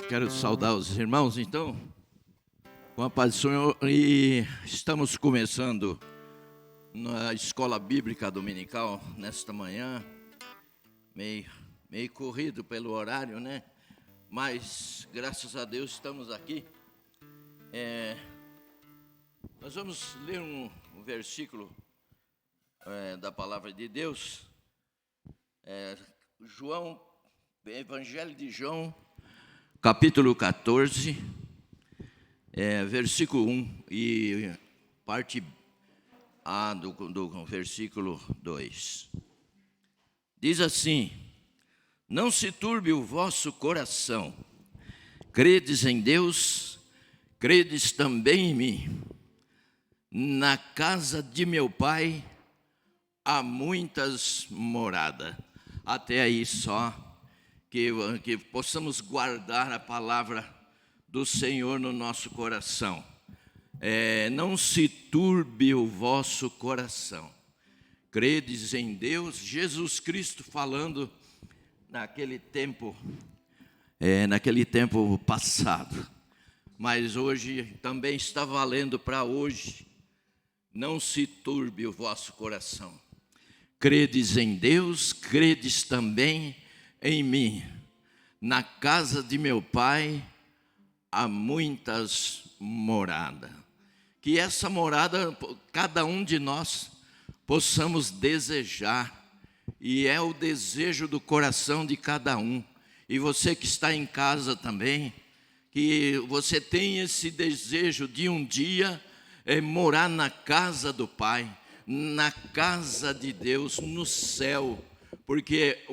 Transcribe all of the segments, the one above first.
Quero saudar os irmãos, então, com a paz do Senhor. E estamos começando na escola bíblica dominical nesta manhã, meio corrido pelo horário, né? Mas, graças a Deus, estamos aqui. Nós vamos ler um versículo da palavra de Deus. Evangelho de João, capítulo 14, versículo 1 e parte A do versículo 2. Diz assim: não se turbe o vosso coração, credes em Deus, credes também em mim. Na casa de meu Pai há muitas moradas. Até aí só, que possamos guardar a palavra do Senhor no nosso coração. Não se turbe o vosso coração. Credes em Deus, Jesus Cristo falando naquele tempo passado. Mas hoje também está valendo para hoje. Não se turbe o vosso coração. Credes em Deus, credes também em mim. Na casa de meu Pai há muitas moradas. Que essa morada, cada um de nós possamos desejar. E é o desejo do coração de cada um. E você que está em casa também, que você tem esse desejo de um dia morar na casa do Pai, na casa de Deus, no céu. Porque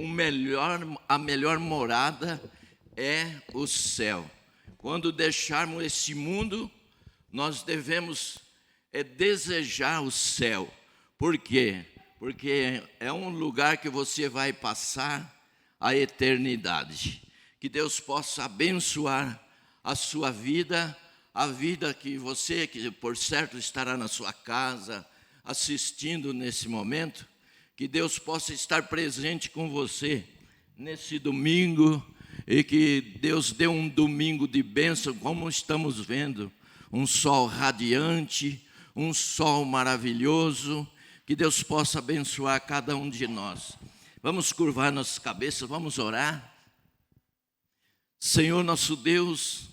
a melhor morada é o céu. Quando deixarmos esse mundo, nós devemos desejar o céu. Por quê? Porque é um lugar que você vai passar a eternidade. Que Deus possa abençoar a sua vida, a vida que você, que por certo estará na sua casa, assistindo nesse momento. Que Deus possa estar presente com você nesse domingo e que Deus dê um domingo de bênção, como estamos vendo, um sol radiante, um sol maravilhoso, que Deus possa abençoar cada um de nós. Vamos curvar nossas cabeças, vamos orar. Senhor nosso Deus,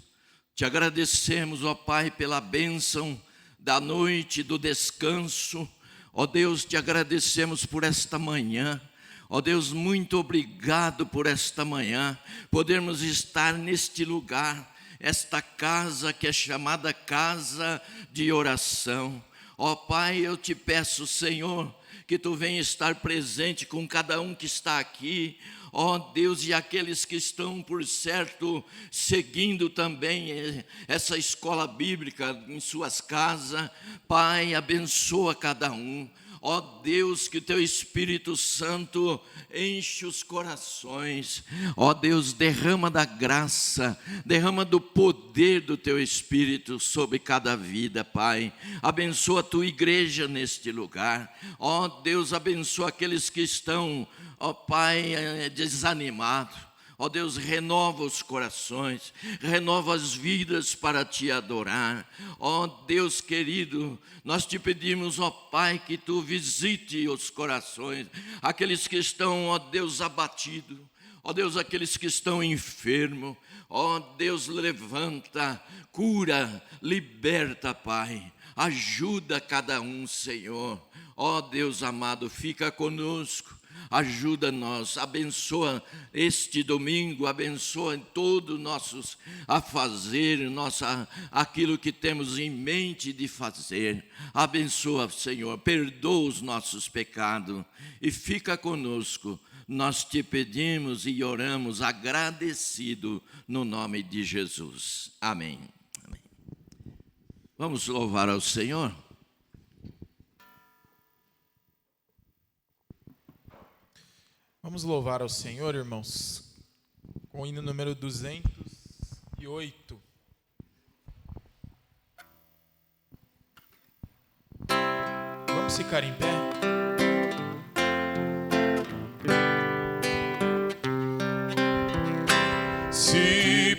te agradecemos, ó Pai, pela bênção da noite, do descanso. Ó Deus, te agradecemos por esta manhã. Ó Deus, muito obrigado por esta manhã, podermos estar neste lugar, esta casa que é chamada casa de oração. Ó Pai, eu te peço, Senhor, que tu venha estar presente com cada um que está aqui. Ó Deus, e aqueles que estão, por certo, seguindo também essa escola bíblica em suas casas. Pai, abençoa cada um. Ó Deus, que teu Espírito Santo enche os corações. Ó Deus, derrama da graça, derrama do poder do teu Espírito sobre cada vida, Pai. Abençoa a tua igreja neste lugar. Ó Deus, abençoa aqueles que estão, ó Pai, desanimados. Ó Deus, renova os corações, renova as vidas para te adorar. Ó Deus querido, nós te pedimos, ó Pai, que tu visite os corações, aqueles que estão, ó Deus, abatidos. Ó Deus, aqueles que estão enfermos. Ó Deus, levanta, cura, liberta, Pai. Ajuda cada um, Senhor. Ó Deus amado, fica conosco. Ajuda-nos, abençoa este domingo, abençoa todos nossos afazeres, aquilo que temos em mente de fazer. Abençoa, Senhor, perdoa os nossos pecados e fica conosco. Nós te pedimos e oramos agradecido no nome de Jesus. Amém. Amém. Vamos louvar ao Senhor. Vamos louvar ao Senhor, irmãos, com o hino número 208. Vamos ficar em pé? Se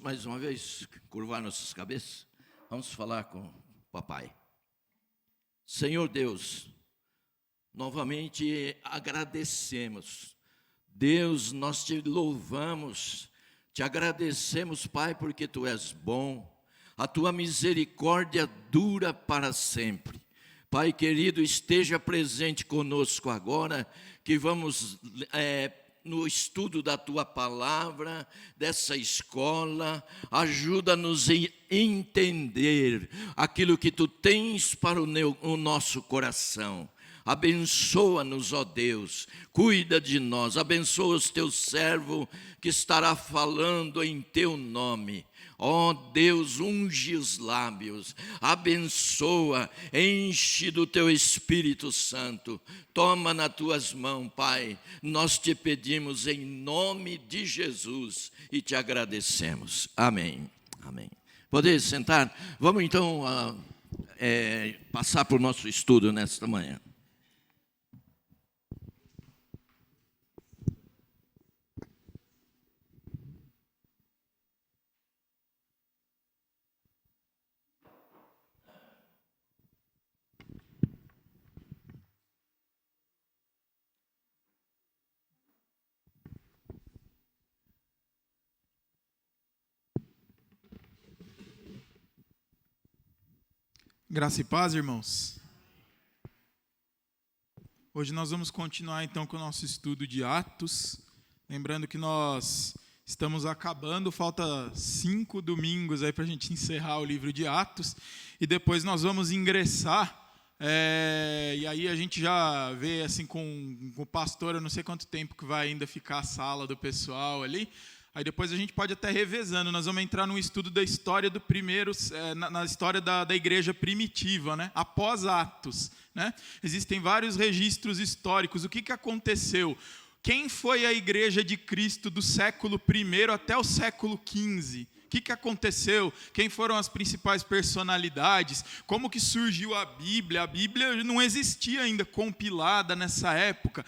mais uma vez curvar nossas cabeças? Vamos falar com o papai. Senhor Deus, novamente agradecemos. Deus, nós te louvamos, te agradecemos, Pai, porque Tu és bom. A Tua misericórdia dura para sempre. Pai querido, esteja presente conosco agora, que vamos no estudo da Tua palavra, dessa escola. Ajuda-nos a entender aquilo que Tu tens para o nosso coração. Abençoa-nos, ó Deus, cuida de nós, abençoa os Teus servos que estará falando em Teu nome. Ó Deus, unge os lábios, abençoa, enche do Teu Espírito Santo. Toma nas Tuas mãos, Pai, nós te pedimos em nome de Jesus e te agradecemos. Amém. Amém. Poder sentar? Vamos então passar por nosso estudo nesta manhã. Graça e paz, irmãos. Hoje nós vamos continuar então com o nosso estudo de Atos. Lembrando que nós estamos acabando, falta 5 domingos aí para a gente encerrar o livro de Atos. E depois nós vamos ingressar, e aí a gente já vê assim com o pastor, eu não sei quanto tempo que vai ainda ficar a sala do pessoal ali. Aí depois a gente pode até revezando, nós vamos entrar num estudo da história do primeiro, na história da igreja primitiva, né? Após Atos, né? Existem vários registros históricos, o que aconteceu? Quem foi a igreja de Cristo do século I até o século XV? O que aconteceu? Quem foram as principais personalidades? Como que surgiu a Bíblia? A Bíblia não existia ainda compilada nessa época.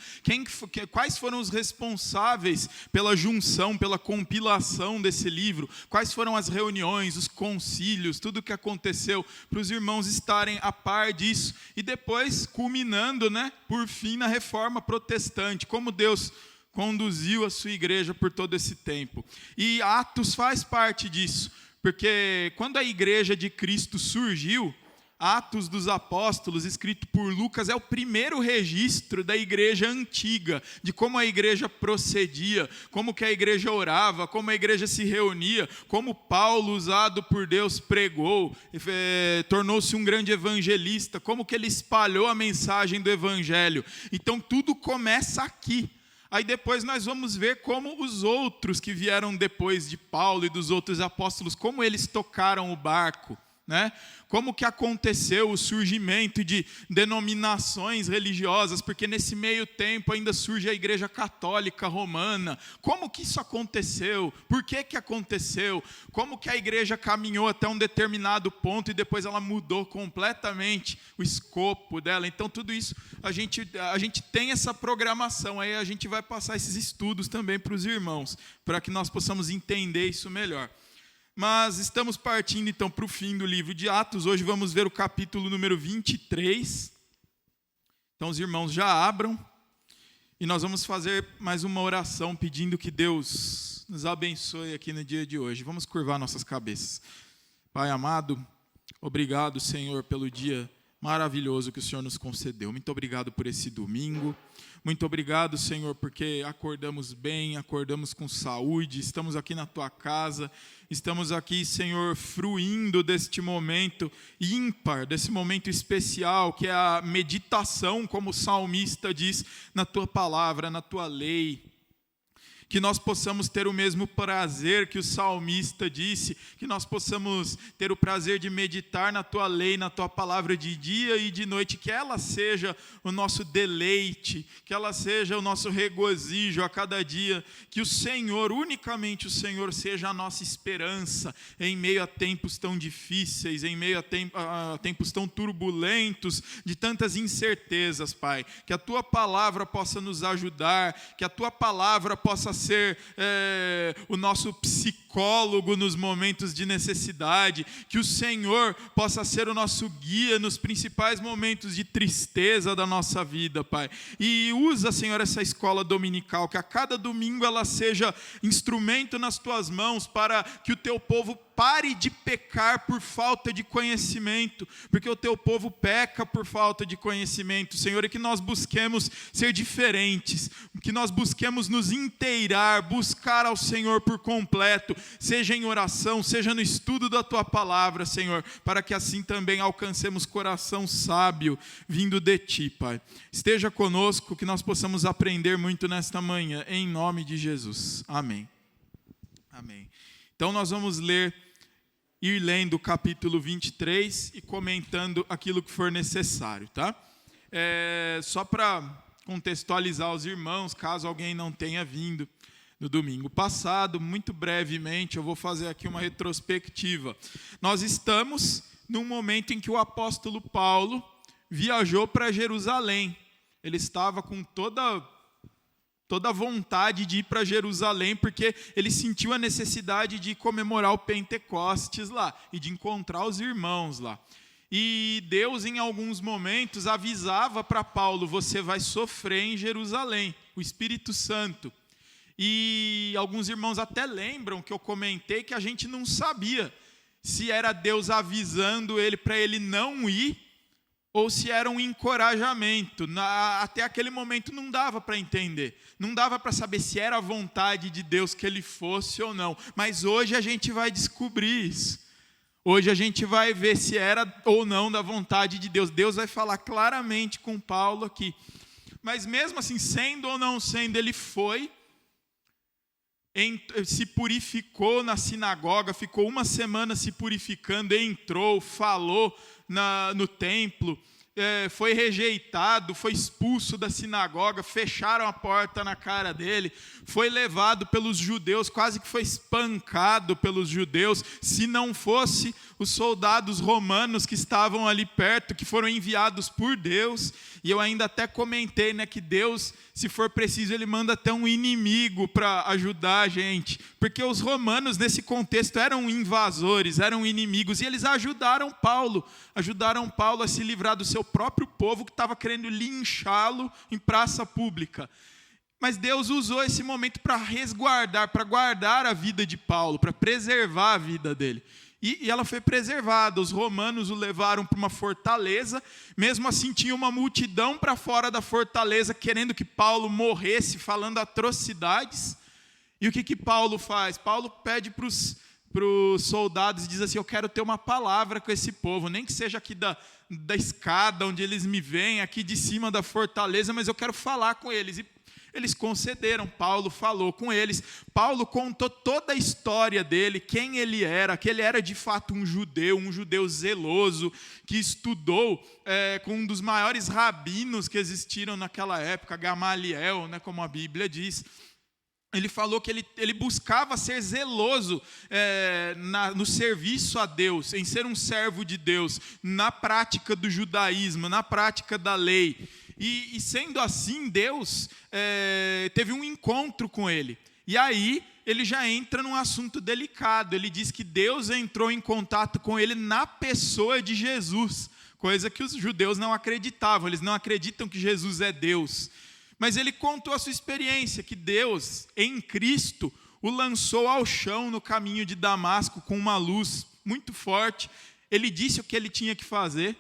Quais foram os responsáveis pela junção, pela compilação desse livro? Quais foram as reuniões, os concílios, tudo o que aconteceu, para os irmãos estarem a par disso? E depois, culminando, né, por fim, na Reforma Protestante. Como Deus conduziu a sua igreja por todo esse tempo. E Atos faz parte disso, porque quando a igreja de Cristo surgiu, Atos dos Apóstolos, escrito por Lucas, é o primeiro registro da igreja antiga, de como a igreja procedia, como que a igreja orava, como a igreja se reunia, como Paulo, usado por Deus, pregou, tornou-se um grande evangelista, como que ele espalhou a mensagem do evangelho. Então tudo começa aqui. Aí depois nós vamos ver como os outros que vieram depois de Paulo e dos outros apóstolos, como eles tocaram o barco, né? Como que aconteceu o surgimento de denominações religiosas, porque nesse meio tempo ainda surge a Igreja Católica Romana. Como que isso aconteceu? Por que aconteceu? Como que a igreja caminhou até um determinado ponto e depois ela mudou completamente o escopo dela? Então tudo isso, a gente tem essa programação, aí a gente vai passar esses estudos também para os irmãos, para que nós possamos entender isso melhor. Mas estamos partindo então para o fim do livro de Atos. Hoje vamos ver o capítulo número 23. Então os irmãos já abram. E nós vamos fazer mais uma oração pedindo que Deus nos abençoe aqui no dia de hoje. Vamos curvar nossas cabeças. Pai amado, obrigado, Senhor, pelo dia maravilhoso que o Senhor nos concedeu. Muito obrigado por esse domingo. Muito obrigado, Senhor, porque acordamos bem, acordamos com saúde, estamos aqui na Tua casa, estamos aqui, Senhor, fruindo deste momento ímpar, desse momento especial, que é a meditação, como o salmista diz, na Tua palavra, na Tua lei. Que nós possamos ter o mesmo prazer que o salmista disse, que nós possamos ter o prazer de meditar na Tua lei, na Tua palavra de dia e de noite, que ela seja o nosso deleite, que ela seja o nosso regozijo a cada dia, que o Senhor, unicamente o Senhor, seja a nossa esperança em meio a tempos tão difíceis, em meio a tempos tão turbulentos, de tantas incertezas, Pai. Que a Tua palavra possa nos ajudar, que a Tua palavra possa ser o nosso psicólogo nos momentos de necessidade, que o Senhor possa ser o nosso guia nos principais momentos de tristeza da nossa vida, Pai. E usa, Senhor, essa escola dominical, que a cada domingo ela seja instrumento nas Tuas mãos para que o Teu povo pare de pecar por falta de conhecimento, porque o Teu povo peca por falta de conhecimento, Senhor, e que nós busquemos ser diferentes, que nós busquemos nos inteirar, buscar ao Senhor por completo, seja em oração, seja no estudo da Tua palavra, Senhor, para que assim também alcancemos coração sábio vindo de Ti, Pai. Esteja conosco, que nós possamos aprender muito nesta manhã, em nome de Jesus. Amém. Amém. Então nós vamos ir lendo o capítulo 23 e comentando aquilo que for necessário, tá? Só para contextualizar os irmãos, caso alguém não tenha vindo no domingo passado, muito brevemente eu vou fazer aqui uma retrospectiva. Nós estamos num momento em que o apóstolo Paulo viajou para Jerusalém. Ele estava com toda a vontade de ir para Jerusalém, porque ele sentiu a necessidade de comemorar o Pentecostes lá e de encontrar os irmãos lá. E Deus, em alguns momentos, avisava para Paulo: você vai sofrer em Jerusalém, o Espírito Santo. E alguns irmãos até lembram que eu comentei que a gente não sabia se era Deus avisando ele para ele não ir, ou se era um encorajamento. Até aquele momento não dava para entender. Não dava para saber se era a vontade de Deus que ele fosse ou não. Mas hoje a gente vai descobrir isso. Hoje a gente vai ver se era ou não da vontade de Deus. Deus vai falar claramente com Paulo aqui. Mas mesmo assim, sendo ou não sendo, ele foi, se purificou na sinagoga, ficou uma semana se purificando, entrou, falou no templo, foi rejeitado, foi expulso da sinagoga, fecharam a porta na cara dele, foi levado pelos judeus, quase que foi espancado pelos judeus, se não fosse os soldados romanos que estavam ali perto, que foram enviados por Deus. E eu ainda até comentei, que Deus, se for preciso, ele manda até um inimigo para ajudar a gente, porque os romanos nesse contexto eram invasores, eram inimigos, e eles ajudaram Paulo a se livrar do seu próprio povo que estava querendo linchá-lo em praça pública. Mas Deus usou esse momento para resguardar, para guardar a vida de Paulo, para preservar a vida dele. E ela foi preservada. Os romanos o levaram para uma fortaleza. Mesmo assim, tinha uma multidão para fora da fortaleza, querendo que Paulo morresse, falando atrocidades. E o que Paulo faz? Paulo pede para os soldados e diz assim: eu quero ter uma palavra com esse povo, nem que seja aqui da escada onde eles me veem, aqui de cima da fortaleza, mas eu quero falar com eles. E eles concederam, Paulo falou com eles. Paulo contou toda a história dele, quem ele era, que ele era de fato um judeu zeloso, que estudou com um dos maiores rabinos que existiram naquela época, Gamaliel, como a Bíblia diz. Ele falou que ele buscava ser zeloso no serviço a Deus, em ser um servo de Deus, na prática do judaísmo, na prática da lei. E sendo assim, Deus teve um encontro com ele. E aí ele já entra num assunto delicado. Ele diz que Deus entrou em contato com ele na pessoa de Jesus, coisa que os judeus não acreditavam. Eles não acreditam que Jesus é Deus. Mas ele contou a sua experiência, que Deus, em Cristo, o lançou ao chão no caminho de Damasco com uma luz muito forte. Ele disse o que ele tinha que fazer,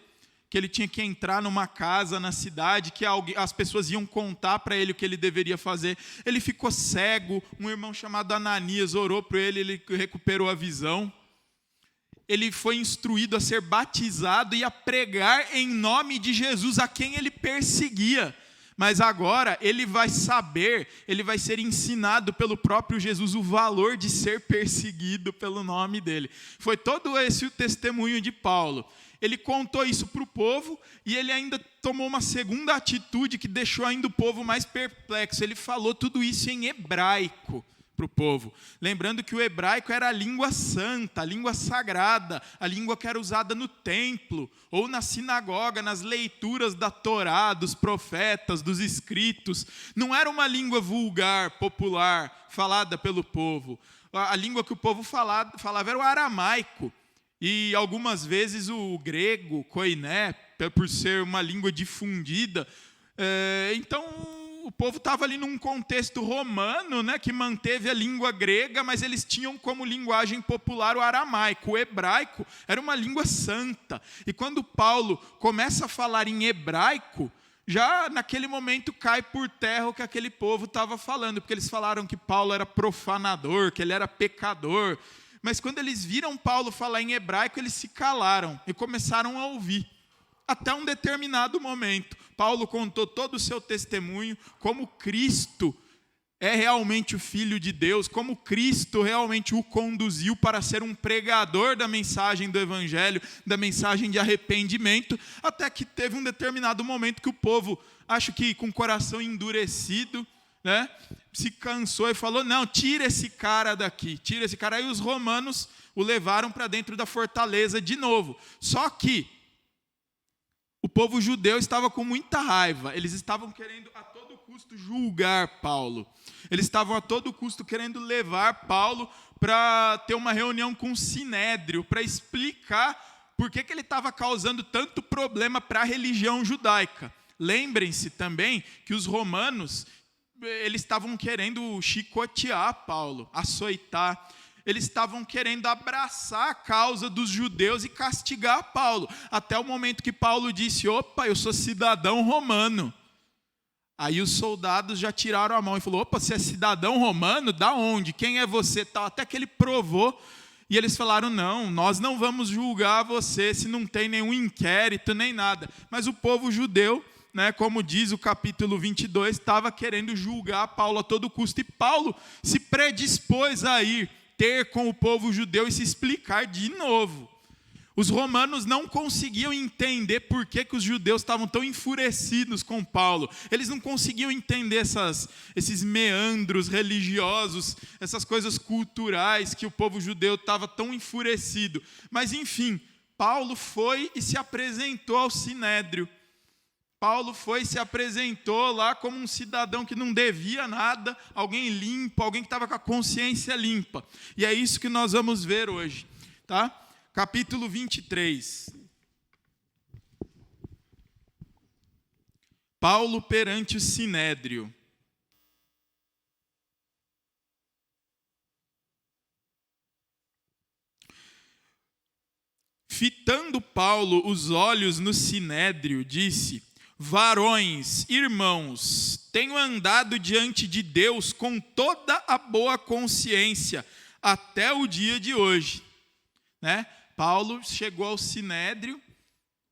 que ele tinha que entrar numa casa na cidade, que as pessoas iam contar para ele o que ele deveria fazer. Ele ficou cego, um irmão chamado Ananias orou por ele, ele recuperou a visão. Ele foi instruído a ser batizado e a pregar em nome de Jesus a quem ele perseguia. Mas agora ele vai ser ensinado pelo próprio Jesus o valor de ser perseguido pelo nome dele. Foi todo esse o testemunho de Paulo. Ele contou isso para o povo e ele ainda tomou uma segunda atitude que deixou ainda o povo mais perplexo. Ele falou tudo isso em hebraico para o povo. Lembrando que o hebraico era a língua santa, a língua sagrada, a língua que era usada no templo, ou na sinagoga, nas leituras da Torá, dos profetas, dos escritos. Não era uma língua vulgar, popular, falada pelo povo. A língua que o povo falava era o aramaico. E algumas vezes o grego, koiné, por ser uma língua difundida. Então, o povo estava ali num contexto romano, né, que manteve a língua grega, mas eles tinham como linguagem popular o aramaico. O hebraico era uma língua santa. E quando Paulo começa a falar em hebraico, já naquele momento cai por terra o que aquele povo estava falando, porque eles falaram que Paulo era profanador, que ele era pecador. Mas quando eles viram Paulo falar em hebraico, eles se calaram e começaram a ouvir. Até um determinado momento, Paulo contou todo o seu testemunho, como Cristo é realmente o Filho de Deus, como Cristo realmente o conduziu para ser um pregador da mensagem do Evangelho, da mensagem de arrependimento, até que teve um determinado momento que o povo, acho que com o coração endurecido, né, se cansou e falou, não, tira esse cara daqui, tira esse cara. Aí os romanos o levaram para dentro da fortaleza de novo. Só que o povo judeu estava com muita raiva, eles estavam querendo a todo custo julgar Paulo. Eles estavam a todo custo querendo levar Paulo para ter uma reunião com o Sinédrio, para explicar por que ele estava causando tanto problema para a religião judaica. Lembrem-se também que os romanos, eles estavam querendo chicotear Paulo, açoitar. Eles estavam querendo abraçar a causa dos judeus e castigar Paulo. Até o momento que Paulo disse, opa, eu sou cidadão romano. Aí os soldados já tiraram a mão e falaram, opa, você é cidadão romano? Da onde? Quem é você? Até que ele provou. E eles falaram, não, nós não vamos julgar você se não tem nenhum inquérito nem nada. Mas o povo judeu, né, como diz o capítulo 22, estava querendo julgar Paulo a todo custo. E Paulo se predispôs a ir ter com o povo judeu e se explicar de novo. Os romanos não conseguiam entender por que os judeus estavam tão enfurecidos com Paulo. Eles não conseguiam entender esses meandros religiosos, essas coisas culturais que o povo judeu estava tão enfurecido. Mas, enfim, Paulo foi e se apresentou ao Sinédrio. Paulo foi e se apresentou lá como um cidadão que não devia nada, alguém limpo, alguém que estava com a consciência limpa. E é isso que nós vamos ver hoje, tá? Capítulo 23. Paulo perante o Sinédrio. Fitando Paulo os olhos no Sinédrio, disse: varões, irmãos, tenho andado diante de Deus com toda a boa consciência até o dia de hoje. Né? Paulo chegou ao Sinédrio,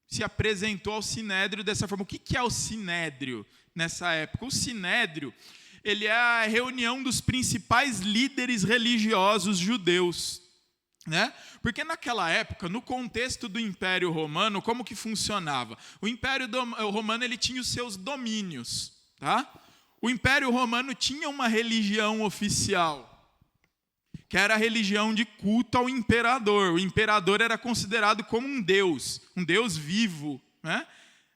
se apresentou ao Sinédrio dessa forma. O que é o Sinédrio nessa época? O Sinédrio, ele é a reunião dos principais líderes religiosos judeus. Né? Porque naquela época, no contexto do Império Romano, como que funcionava? O Império Romano ele tinha os seus domínios. Tá? O Império Romano tinha uma religião oficial, que era a religião de culto ao imperador. O imperador era considerado como um deus vivo, né?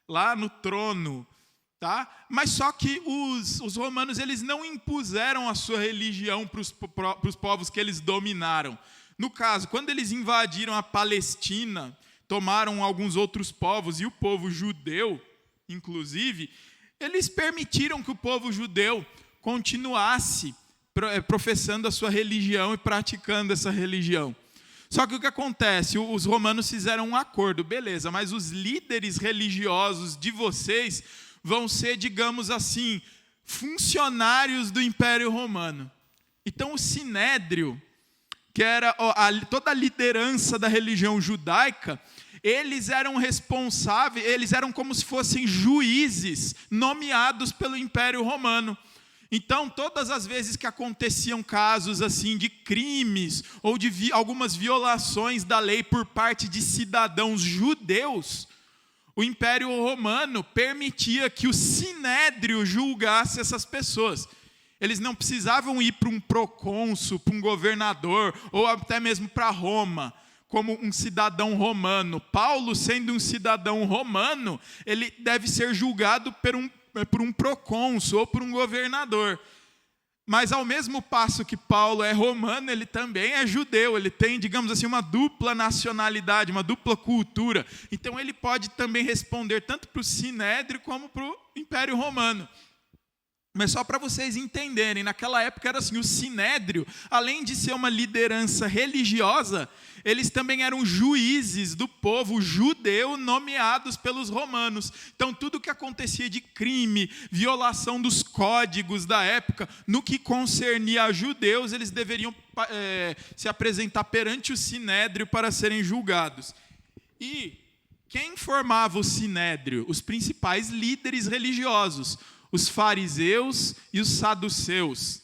Lá no trono. Tá? Mas só que os romanos eles não impuseram a sua religião para os povos que eles dominaram. No caso, quando eles invadiram a Palestina, tomaram alguns outros povos, e o povo judeu, inclusive, eles permitiram que o povo judeu continuasse professando a sua religião e praticando essa religião. Só que o que acontece? Os romanos fizeram um acordo, beleza, mas os líderes religiosos de vocês vão ser, digamos assim, funcionários do Império Romano. Então o Sinédrio, que era toda a liderança da religião judaica, eles eram responsáveis, eles eram como se fossem juízes nomeados pelo Império Romano. Então, todas as vezes que aconteciam casos assim de crimes ou de algumas violações da lei por parte de cidadãos judeus, o Império Romano permitia que o Sinédrio julgasse essas pessoas. Eles não precisavam ir para um procônsul, para um governador, ou até mesmo para Roma, como um cidadão romano. Paulo, sendo um cidadão romano, ele deve ser julgado por um procônsul ou por um governador. Mas ao mesmo passo que Paulo é romano, ele também é judeu, ele tem, digamos assim, uma dupla nacionalidade, uma dupla cultura. Então ele pode também responder tanto para o Sinédrio como para o Império Romano. Mas só para vocês entenderem, naquela época era assim, o Sinédrio, além de ser uma liderança religiosa, eles também eram juízes do povo judeu nomeados pelos romanos. Então tudo que acontecia de crime, violação dos códigos da época, no que concernia a judeus, eles deveriam se apresentar perante o Sinédrio para serem julgados. E quem formava o Sinédrio? Os principais líderes religiosos, os fariseus e os saduceus.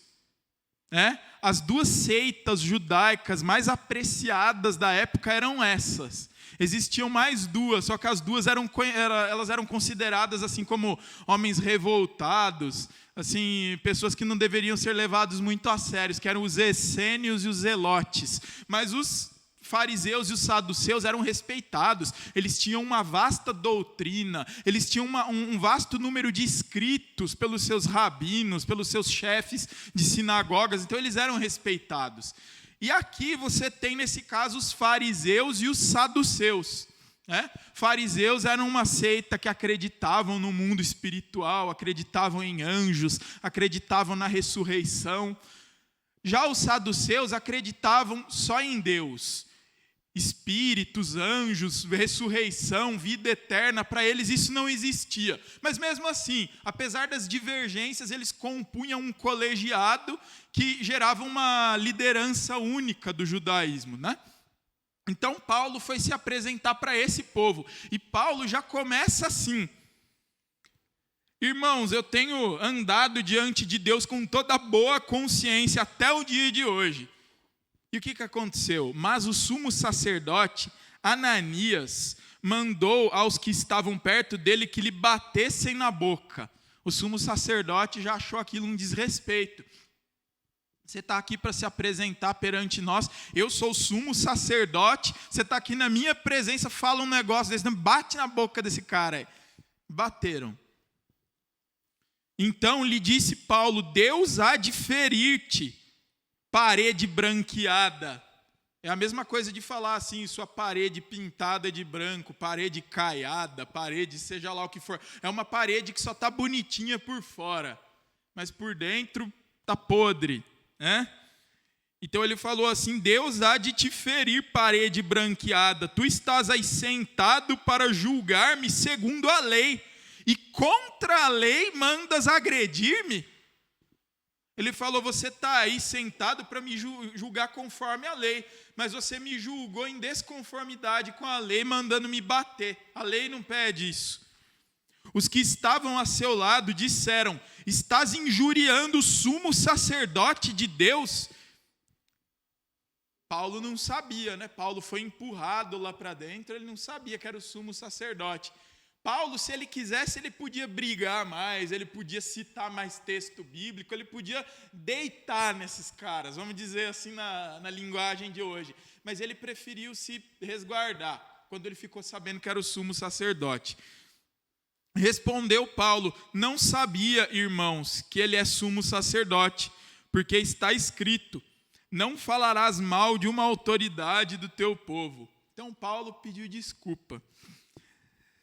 As duas seitas judaicas mais apreciadas da época eram essas. Existiam mais duas, só que as duas elas eram consideradas assim como homens revoltados, assim, pessoas que não deveriam ser levados muito a sério, que eram os essênios e os zelotes. Mas os fariseus e os saduceus eram respeitados, eles tinham uma vasta doutrina, eles tinham um vasto número de escritos pelos seus rabinos, pelos seus chefes de sinagogas, então eles eram respeitados. E aqui você tem, nesse caso, os fariseus e os saduceus. Fariseus eram uma seita que acreditavam no mundo espiritual, acreditavam em anjos, acreditavam na ressurreição. Já os saduceus acreditavam só em Deus. Espíritos, anjos, ressurreição, vida eterna, para eles isso não existia. Mas mesmo assim, apesar das divergências, eles compunham um colegiado que gerava uma liderança única do judaísmo, Então Paulo foi se apresentar para esse povo. E Paulo já começa assim: irmãos, eu tenho andado diante de Deus com toda boa consciência até o dia de hoje. E o que aconteceu? Mas o sumo sacerdote, Ananias, mandou aos que estavam perto dele que lhe batessem na boca. O sumo sacerdote já achou aquilo um desrespeito. Você está aqui para se apresentar perante nós, eu sou o sumo sacerdote, você está aqui na minha presença, fala um negócio desse, bate na boca desse cara aí. Bateram. Então lhe disse Paulo: Deus há de ferir-te, parede branqueada. É a mesma coisa de falar assim, sua parede pintada de branco, parede caiada, parede seja lá o que for. É uma parede que só está bonitinha por fora, mas por dentro está podre. Então ele falou assim: Deus há de te ferir, parede branqueada. Tu estás aí sentado para julgar-me segundo a lei, e contra a lei mandas agredir-me? Ele falou: você está aí sentado para me julgar conforme a lei, mas você me julgou em desconformidade com a lei, mandando me bater. A lei não pede isso. Os que estavam a seu lado disseram: estás injuriando o sumo sacerdote de Deus? Paulo não sabia, Paulo foi empurrado lá para dentro, ele não sabia que era o sumo sacerdote. Paulo, se ele quisesse, ele podia brigar mais, ele podia citar mais texto bíblico, ele podia deitar nesses caras, vamos dizer assim na linguagem de hoje. Mas ele preferiu se resguardar, quando ele ficou sabendo que era o sumo sacerdote. Respondeu Paulo: não sabia, irmãos, que ele é sumo sacerdote, porque está escrito: não falarás mal de uma autoridade do teu povo. Então Paulo pediu desculpa.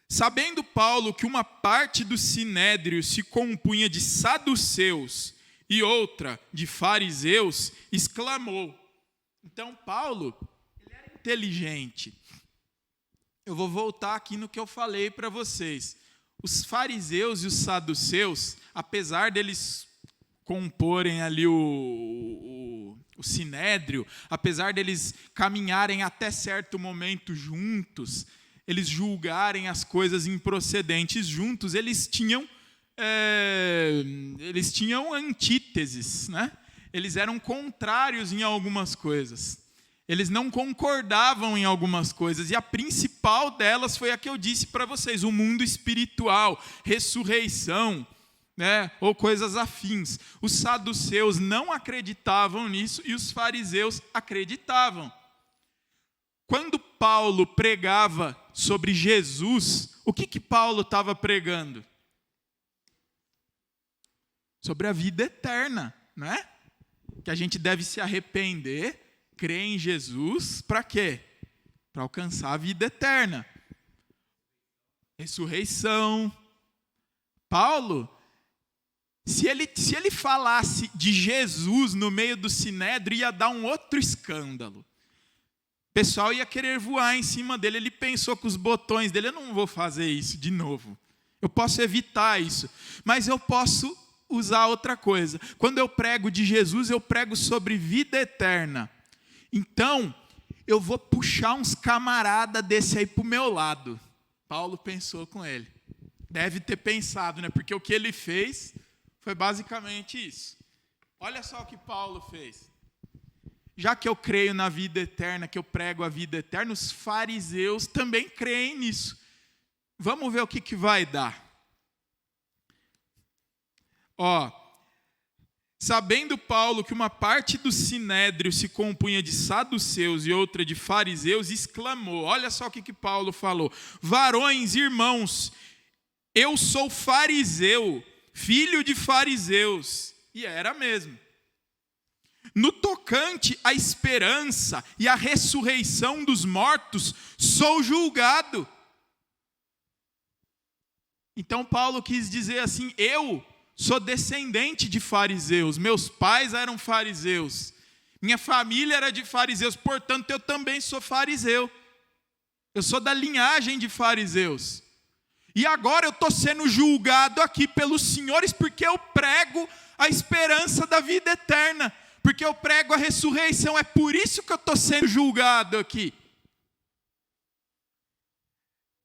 Sabendo Paulo que uma parte do sinédrio se compunha de saduceus e outra de fariseus, exclamou. Então Paulo, ele era inteligente. Eu vou voltar aqui no que eu falei para vocês. Os fariseus e os saduceus, apesar deles comporem ali o sinédrio, apesar deles caminharem até certo momento juntos, eles julgarem as coisas improcedentes juntos, eles tinham antíteses, Eles eram contrários em algumas coisas. Eles não concordavam em algumas coisas, e a principal delas foi a que eu disse para vocês: o mundo espiritual, ressurreição, né, ou coisas afins. Os saduceus não acreditavam nisso e os fariseus acreditavam. Quando Paulo pregava sobre Jesus, o que Paulo estava pregando? Sobre a vida eterna, não é? Que a gente deve se arrepender, crer em Jesus, para quê? Para alcançar a vida eterna. Ressurreição. Paulo, se ele falasse de Jesus no meio do sinédrio, ia dar um outro escândalo. O pessoal ia querer voar em cima dele. Ele pensou com os botões dele: eu não vou fazer isso de novo. Eu posso evitar isso, mas eu posso usar outra coisa. Quando eu prego de Jesus, eu prego sobre vida eterna. Então, eu vou puxar uns camarada desse aí para o meu lado. Paulo pensou com ele. Deve ter pensado, né? Porque o que ele fez foi basicamente isso. Olha só o que Paulo fez. Já que eu creio na vida eterna, que eu prego a vida eterna, os fariseus também creem nisso. Vamos ver o que vai dar. Sabendo Paulo que uma parte do sinédrio se compunha de saduceus e outra de fariseus, exclamou. Olha só o que Paulo falou. Varões, irmãos, eu sou fariseu, filho de fariseus. E era mesmo. No tocante à esperança e à ressurreição dos mortos, sou julgado. Então Paulo quis dizer assim: eu sou descendente de fariseus, meus pais eram fariseus, minha família era de fariseus, portanto eu também sou fariseu. Eu sou da linhagem de fariseus. E agora eu estou sendo julgado aqui pelos senhores porque eu prego a esperança da vida eterna. Porque eu prego a ressurreição, é por isso que eu estou sendo julgado aqui.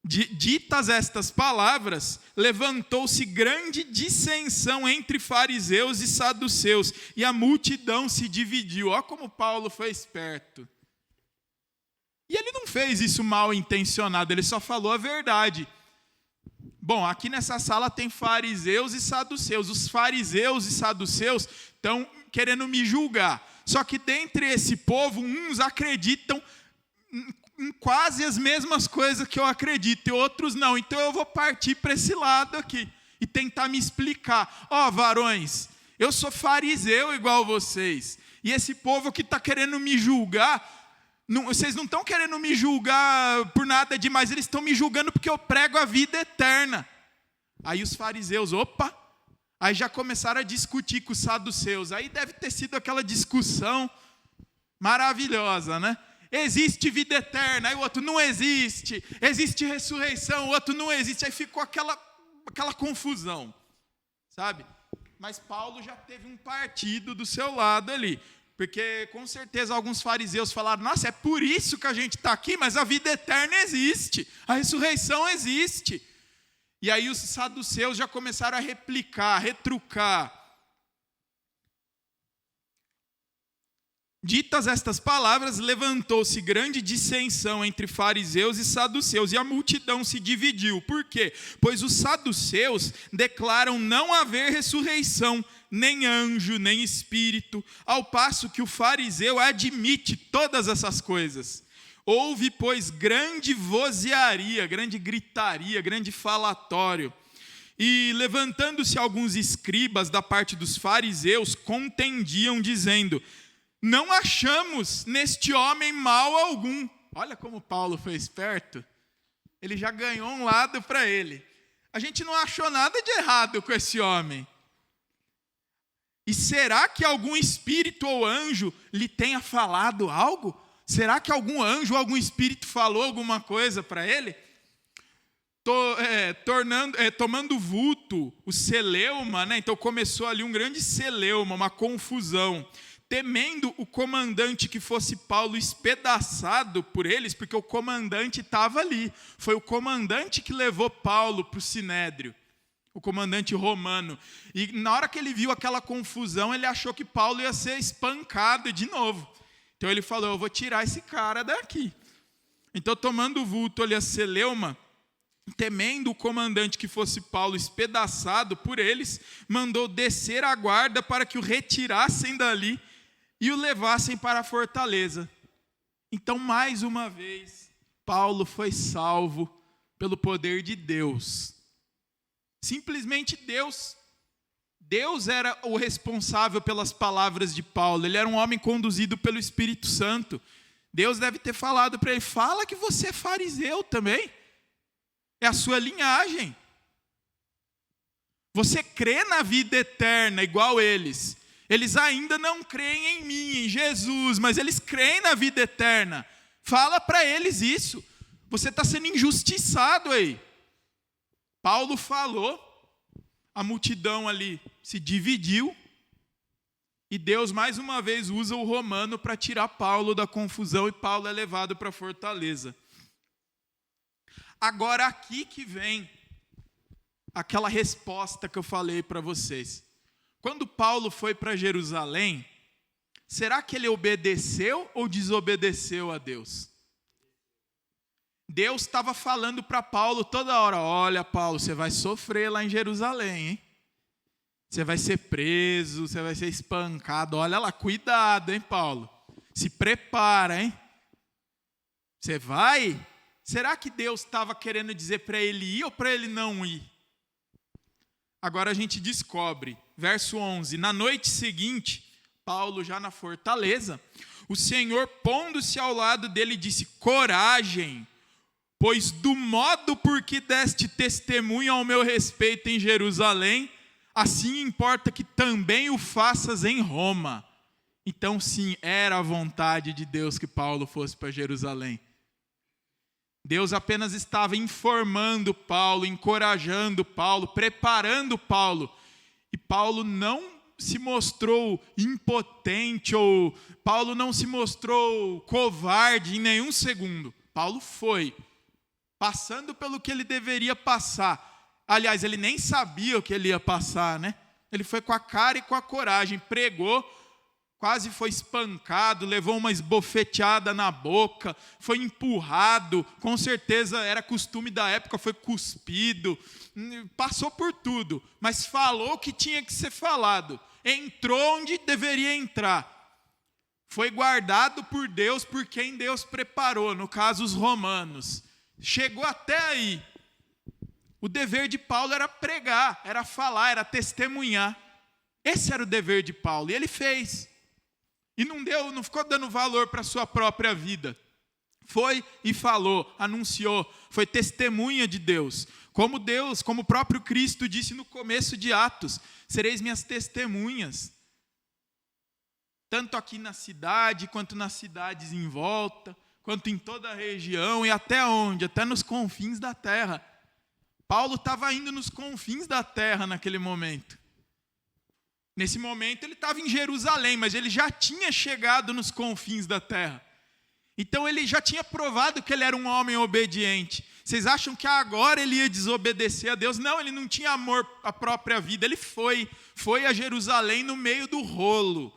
Ditas estas palavras, levantou-se grande dissensão entre fariseus e saduceus, e a multidão se dividiu. Olha como Paulo foi esperto. E ele não fez isso mal intencionado, ele só falou a verdade. Bom, aqui nessa sala tem fariseus e saduceus. Os fariseus e saduceus estão querendo me julgar. Só que dentre esse povo, uns acreditam em quase as mesmas coisas que eu acredito, e outros não. Então eu vou partir para esse lado aqui e tentar me explicar. Varões, eu sou fariseu igual vocês. E esse povo que está querendo me julgar, vocês não estão querendo me julgar por nada demais, eles estão me julgando porque eu prego a vida eterna. Aí os fariseus, aí já começaram a discutir com os saduceus. Aí deve ter sido aquela discussão maravilhosa, né? Existe vida eterna, aí o outro não existe. Existe ressurreição, o outro não existe. Aí ficou aquela confusão, sabe? Mas Paulo já teve um partido do seu lado ali. Porque com certeza alguns fariseus falaram: nossa, é por isso que a gente está aqui, mas a vida eterna existe, a ressurreição existe. E aí os saduceus já começaram a replicar, a retrucar. Ditas estas palavras, levantou-se grande dissensão entre fariseus e saduceus, e a multidão se dividiu. Por quê? Pois os saduceus declaram não haver ressurreição, nem anjo, nem espírito, ao passo que o fariseu admite todas essas coisas. Houve, pois, grande vozearia, grande gritaria, grande falatório. E levantando-se alguns escribas da parte dos fariseus, contendiam, dizendo: não achamos neste homem mal algum. Olha como Paulo foi esperto. Ele já ganhou um lado para ele. A gente não achou nada de errado com esse homem. E será que algum espírito ou anjo lhe tenha falado algo? Será que algum anjo ou algum espírito falou alguma coisa para ele? Tomando vulto o celeuma, né? Então começou ali um grande celeuma, uma confusão. Temendo o comandante que fosse Paulo espedaçado por eles, porque o comandante estava ali. Foi o comandante que levou Paulo para o sinédrio, o comandante romano. E na hora que ele viu aquela confusão, ele achou que Paulo ia ser espancado de novo. Então ele falou: eu vou tirar esse cara daqui. Então, tomando o vulto ali a celeuma, Temendo o comandante que fosse Paulo espedaçado por eles, mandou descer a guarda para que o retirassem dali e o levassem para a fortaleza. Então, mais uma vez, Paulo foi salvo pelo poder de Deus. Simplesmente Deus. Deus era o responsável pelas palavras de Paulo. Ele era um homem conduzido pelo Espírito Santo. Deus deve ter falado para ele: fala que você é fariseu também. É a sua linhagem. Você crê na vida eterna igual eles. Eles ainda não creem em mim, em Jesus, mas eles creem na vida eterna. Fala para eles isso. Você está sendo injustiçado aí. Paulo falou, a multidão ali se dividiu, e Deus mais uma vez usa o romano para tirar Paulo da confusão, e Paulo é levado para a fortaleza. Agora aqui que vem aquela resposta que eu falei para vocês. Quando Paulo foi para Jerusalém, será que ele obedeceu ou desobedeceu a Deus? Deus estava falando para Paulo toda hora: olha, Paulo, você vai sofrer lá em Jerusalém, hein? Você vai ser preso, você vai ser espancado. Olha lá, cuidado, hein, Paulo? Se prepara, hein? Você vai? Será que Deus estava querendo dizer para ele ir ou para ele não ir? Agora a gente descobre, verso 11: na noite seguinte, Paulo já na fortaleza, o Senhor, pondo-se ao lado dele, disse: coragem, pois do modo por que deste testemunho ao meu respeito em Jerusalém, assim importa que também o faças em Roma. Então sim, era a vontade de Deus que Paulo fosse para Jerusalém. Deus apenas estava informando Paulo, encorajando Paulo, preparando Paulo. E Paulo não se mostrou impotente, ou Paulo não se mostrou covarde em nenhum segundo. Paulo foi, passando pelo que ele deveria passar. Aliás, ele nem sabia o que ele ia passar, né? Ele foi com a cara e com a coragem, pregou, quase foi espancado, levou uma esbofeteada na boca, foi empurrado, com certeza era costume da época, foi cuspido, passou por tudo, mas falou o que tinha que ser falado, entrou onde deveria entrar, foi guardado por Deus, por quem Deus preparou, no caso os romanos, chegou até aí. O dever de Paulo era pregar, era falar, era testemunhar. Esse era o dever de Paulo, e ele fez. E não ficou dando valor para a sua própria vida. Foi e falou, anunciou, foi testemunha de Deus. Como o próprio Cristo disse no começo de Atos: sereis minhas testemunhas. Tanto aqui na cidade, quanto nas cidades em volta, quanto em toda a região, e até onde? Até nos confins da terra. Paulo estava indo nos confins da terra naquele momento. Nesse momento ele estava em Jerusalém, mas ele já tinha chegado nos confins da terra. Então ele já tinha provado que ele era um homem obediente. Vocês acham que agora ele ia desobedecer a Deus? Não, ele não tinha amor à própria vida. Ele foi a Jerusalém no meio do rolo,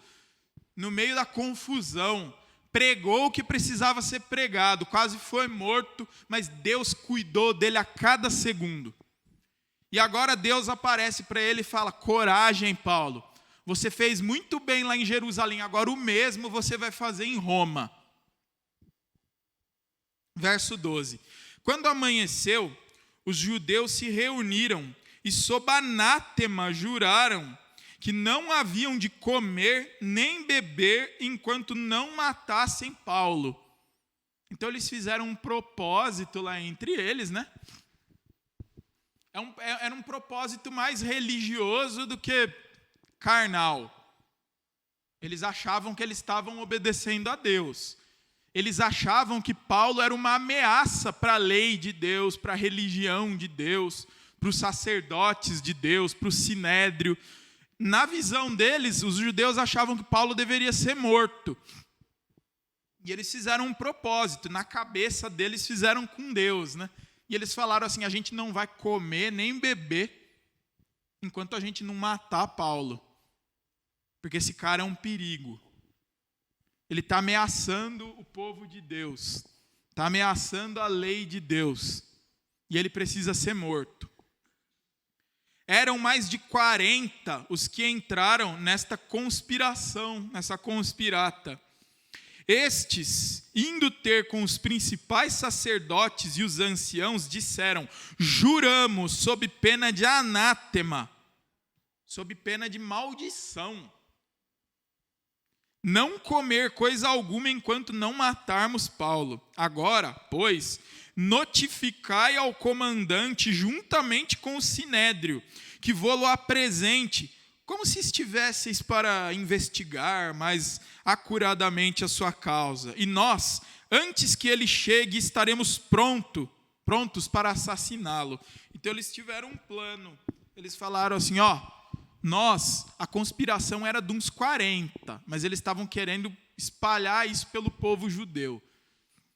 no meio da confusão. Pregou o que precisava ser pregado, quase foi morto, mas Deus cuidou dele a cada segundo. E agora Deus aparece para ele e fala: coragem, Paulo. Você fez muito bem lá em Jerusalém, agora o mesmo você vai fazer em Roma. Verso 12. Quando amanheceu, os judeus se reuniram e sob anátema juraram que não haviam de comer nem beber enquanto não matassem Paulo. Então eles fizeram um propósito lá entre eles, né? Era um propósito mais religioso do que carnal. Eles achavam que eles estavam obedecendo a Deus. Eles achavam que Paulo era uma ameaça para a lei de Deus, para a religião de Deus, para os sacerdotes de Deus, para o sinédrio. Na visão deles, os judeus achavam que Paulo deveria ser morto. E eles fizeram um propósito, na cabeça deles fizeram com Deus, né? E eles falaram assim: a gente não vai comer nem beber enquanto a gente não matar Paulo. Porque esse cara é um perigo. Ele está ameaçando o povo de Deus. Está ameaçando a lei de Deus. e ele precisa ser morto. Eram mais de 40 os que entraram nesta conspiração, nessa conspirata. Estes, indo ter com os principais sacerdotes e os anciãos, disseram: juramos sob pena de anátema, sob pena de maldição, não comer coisa alguma enquanto não matarmos Paulo. Agora, pois, notificai ao comandante juntamente com o sinédrio, que vô-lo apresente, como se estivesseis para investigar mais acuradamente a sua causa. E nós, antes que ele chegue, estaremos prontos para assassiná-lo. Então eles tiveram um plano. Eles falaram assim, a conspiração era de uns 40, mas eles estavam querendo espalhar isso pelo povo judeu.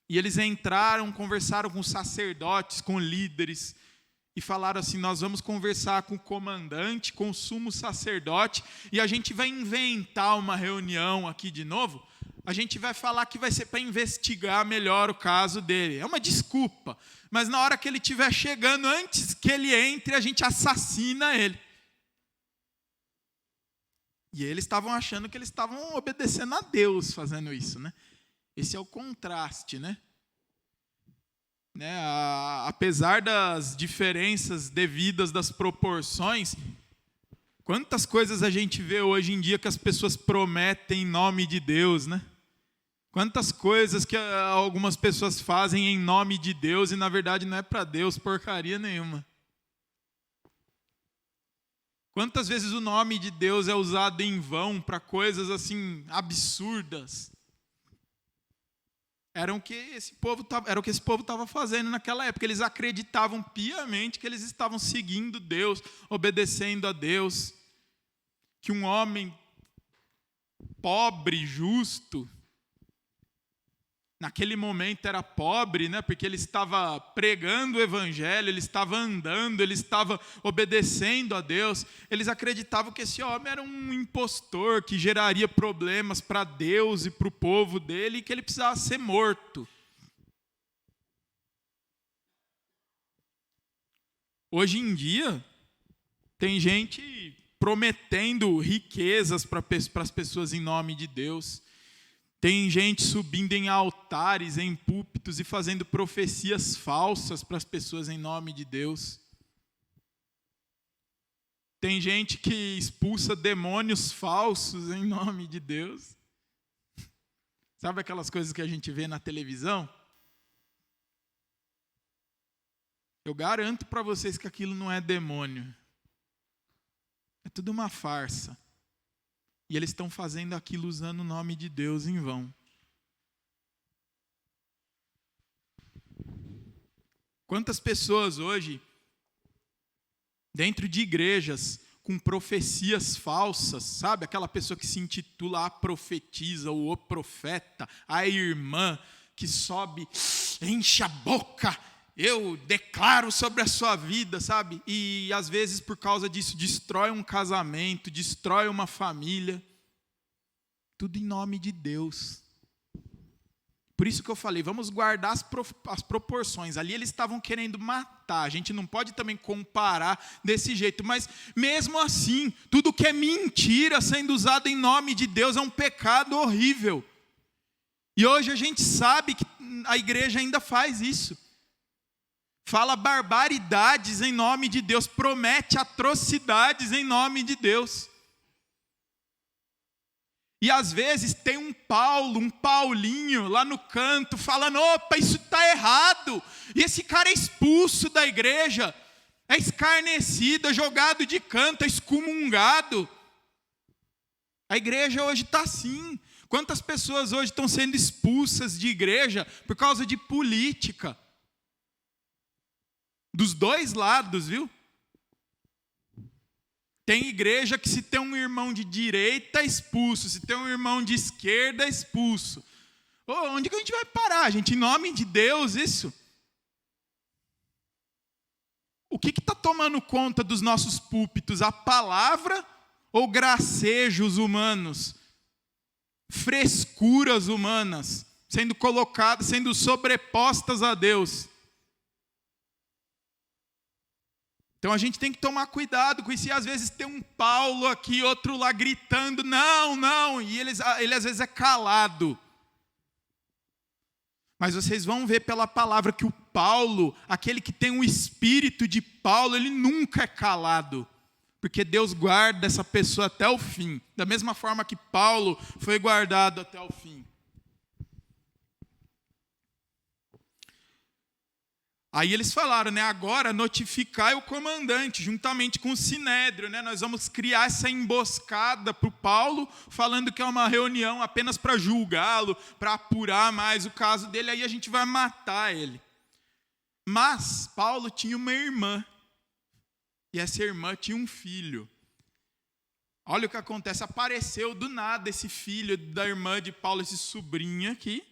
E eles entraram, conversaram com sacerdotes, com líderes, e falaram assim, nós vamos conversar com o comandante, com o sumo sacerdote, e a gente vai inventar uma reunião aqui de novo, a gente vai falar que vai ser para investigar melhor o caso dele. É uma desculpa, mas na hora que ele estiver chegando, antes que ele entre, a gente assassina ele. E eles estavam achando que eles estavam obedecendo a Deus fazendo isso, né? Esse é o contraste, né? Apesar das diferenças devidas das proporções, quantas coisas a gente vê hoje em dia que as pessoas prometem em nome de Deus, né? Quantas coisas que algumas pessoas fazem em nome de Deus e na verdade não é para Deus porcaria nenhuma. Quantas vezes o nome de Deus é usado em vão para coisas assim absurdas? Era o que esse povo estava fazendo naquela época. Eles acreditavam piamente que eles estavam seguindo Deus, obedecendo a Deus. Que um homem pobre, justo, naquele momento era pobre, né? Porque ele estava pregando o evangelho, ele estava andando, ele estava obedecendo a Deus. Eles acreditavam que esse homem era um impostor que geraria problemas para Deus e para o povo dele e que ele precisava ser morto. Hoje em dia, tem gente prometendo riquezas para as pessoas em nome de Deus. Tem gente subindo em altares, em púlpitos e fazendo profecias falsas para as pessoas em nome de Deus. Tem gente que expulsa demônios falsos em nome de Deus. Sabe aquelas coisas que a gente vê na televisão? Eu garanto para vocês que aquilo não é demônio. É tudo uma farsa. E eles estão fazendo aquilo usando o nome de Deus em vão. Quantas pessoas hoje, dentro de igrejas, com profecias falsas, sabe? Aquela pessoa que se intitula a profetisa, ou o profeta, a irmã, que sobe, enche a boca, eu declaro sobre a sua vida, sabe? E às vezes por causa disso destrói um casamento, destrói uma família. Tudo em nome de Deus. Por isso que eu falei, vamos guardar as proporções. Ali eles estavam querendo matar. A gente não pode também comparar desse jeito. Mas mesmo assim, tudo que é mentira sendo usado em nome de Deus é um pecado horrível. E hoje a gente sabe que a igreja ainda faz isso. Fala barbaridades em nome de Deus, promete atrocidades em nome de Deus. E às vezes tem um Paulinho lá no canto, falando, opa, isso está errado. E esse cara é expulso da igreja, é escarnecido, é jogado de canto, é excomungado. A igreja hoje está assim. Quantas pessoas hoje estão sendo expulsas de igreja por causa de política? Dos dois lados, viu? Tem igreja que se tem um irmão de direita, é expulso. Se tem um irmão de esquerda, é expulso. Onde que a gente vai parar, gente? Em nome de Deus, isso? O que está tomando conta dos nossos púlpitos? A palavra ou gracejos humanos? Frescuras humanas sendo colocadas, sendo sobrepostas a Deus? Então a gente tem que tomar cuidado com isso. E às vezes tem um Paulo aqui, outro lá gritando, não, não. E ele às vezes é calado. Mas vocês vão ver pela palavra que o Paulo, aquele que tem o espírito de Paulo, ele nunca é calado. Porque Deus guarda essa pessoa até o fim. Da mesma forma que Paulo foi guardado até o fim. Aí eles falaram, né, agora notificai o comandante, juntamente com o Sinédrio, né, nós vamos criar essa emboscada para o Paulo, falando que é uma reunião apenas para julgá-lo, para apurar mais o caso dele, aí a gente vai matar ele. Mas Paulo tinha uma irmã, e essa irmã tinha um filho. Olha o que acontece, apareceu do nada esse filho da irmã de Paulo, esse sobrinho aqui.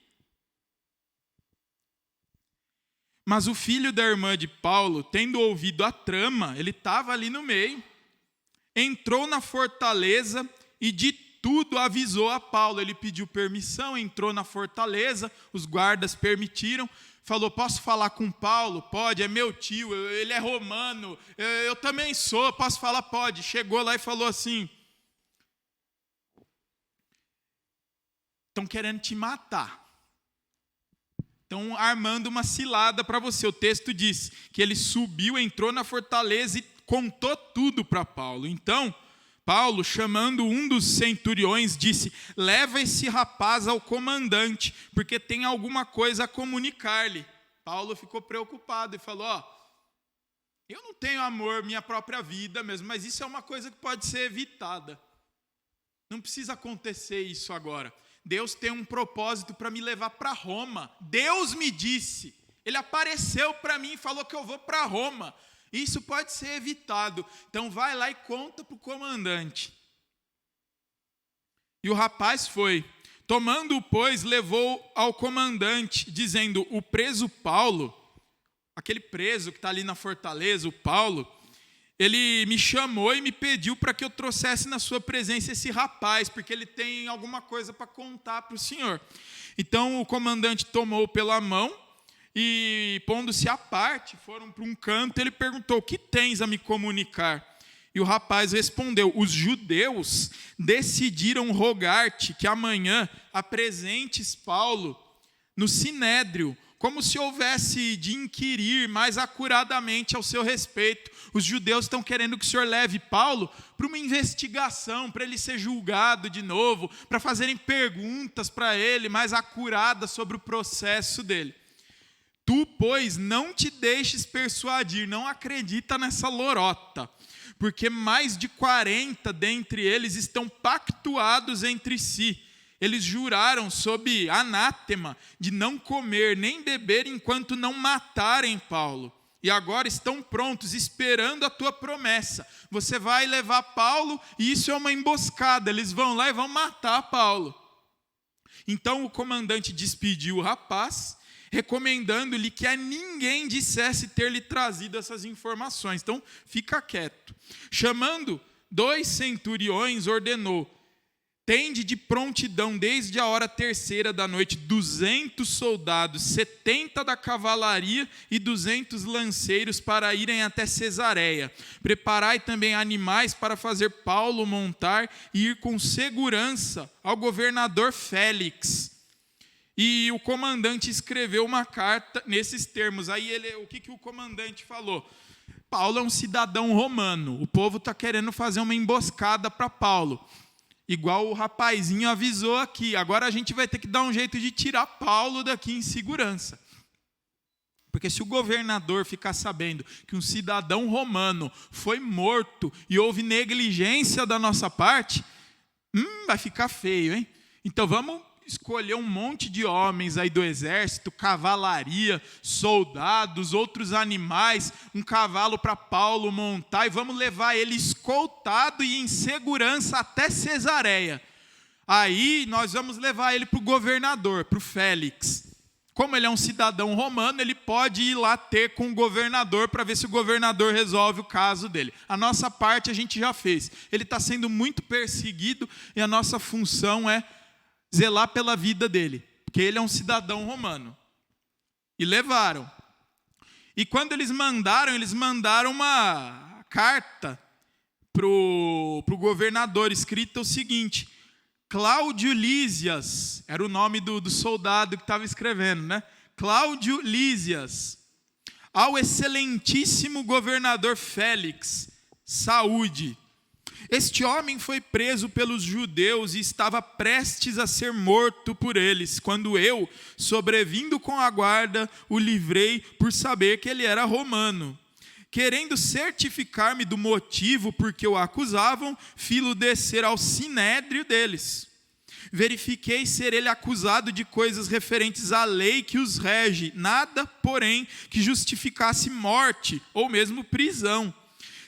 Mas o filho da irmã de Paulo, tendo ouvido a trama, ele estava ali no meio, entrou na fortaleza e de tudo avisou a Paulo. Ele pediu permissão, entrou na fortaleza, os guardas permitiram, falou, posso falar com Paulo? Pode, é meu tio, ele é romano, eu também sou, posso falar? Pode. Chegou lá e falou assim, estão querendo te matar. Estão armando uma cilada para você. O texto diz que ele subiu, entrou na fortaleza e contou tudo para Paulo. Então, Paulo, chamando um dos centuriões, disse, leva esse rapaz ao comandante, porque tem alguma coisa a comunicar-lhe. Paulo ficou preocupado e falou, eu não tenho amor, minha própria vida mesmo, mas isso é uma coisa que pode ser evitada. Não precisa acontecer isso agora. Deus tem um propósito para me levar para Roma. Deus me disse, ele apareceu para mim e falou que eu vou para Roma. Isso pode ser evitado. Então vai lá e conta para o comandante. E o rapaz foi. Tomando-o, pois, levou ao comandante, dizendo, o preso Paulo, aquele preso que está ali na fortaleza, o Paulo, ele me chamou e me pediu para que eu trouxesse na sua presença esse rapaz, porque ele tem alguma coisa para contar para o senhor. Então o comandante tomou pela mão e, pondo-se à parte, foram para um canto, ele perguntou, o que tens a me comunicar? E o rapaz respondeu, os judeus decidiram rogar-te que amanhã apresentes Paulo no Sinédrio, como se houvesse de inquirir mais acuradamente ao seu respeito. Os judeus estão querendo que o senhor leve Paulo para uma investigação, para ele ser julgado de novo, para fazerem perguntas para ele mais acuradas sobre o processo dele. Tu, pois, não te deixes persuadir, não acredita nessa lorota, porque mais de 40 dentre eles estão pactuados entre si. Eles juraram sob anátema de não comer nem beber enquanto não matarem Paulo. E agora estão prontos, esperando a tua promessa. Você vai levar Paulo e isso é uma emboscada. Eles vão lá e vão matar Paulo. Então o comandante despediu o rapaz, recomendando-lhe que a ninguém dissesse ter lhe trazido essas informações. Então fica quieto. Chamando 2 centuriões, ordenou, tende de prontidão desde a hora 3ª da noite 200 soldados, 70 da cavalaria e 200 lanceiros para irem até Cesareia. Preparai também animais para fazer Paulo montar e ir com segurança ao governador Félix. E o comandante escreveu uma carta nesses termos. Aí o que o comandante falou? Paulo é um cidadão romano. O povo está querendo fazer uma emboscada para Paulo. Igual o rapazinho avisou aqui. Agora a gente vai ter que dar um jeito de tirar Paulo daqui em segurança. Porque se o governador ficar sabendo que um cidadão romano foi morto e houve negligência da nossa parte, vai ficar feio, hein? Então vamos escolher um monte de homens aí do exército, cavalaria, soldados, outros animais, um cavalo para Paulo montar e vamos levar ele escoltado e em segurança até Cesareia. Aí nós vamos levar ele para o governador, para o Félix. Como ele é um cidadão romano, ele pode ir lá ter com o governador para ver se o governador resolve o caso dele. A nossa parte a gente já fez. Ele está sendo muito perseguido e a nossa função é zelar pela vida dele, porque ele é um cidadão romano. E levaram. E quando eles mandaram uma carta para o governador, escrita o seguinte: Cláudio Lísias, era o nome do soldado que estava escrevendo, né? Cláudio Lísias, ao excelentíssimo governador Félix, saúde. Este homem foi preso pelos judeus e estava prestes a ser morto por eles, quando eu, sobrevindo com a guarda, o livrei por saber que ele era romano. Querendo certificar-me do motivo por que o acusavam, fi-lo descer ao sinédrio deles. Verifiquei ser ele acusado de coisas referentes à lei que os rege, nada, porém, que justificasse morte ou mesmo prisão.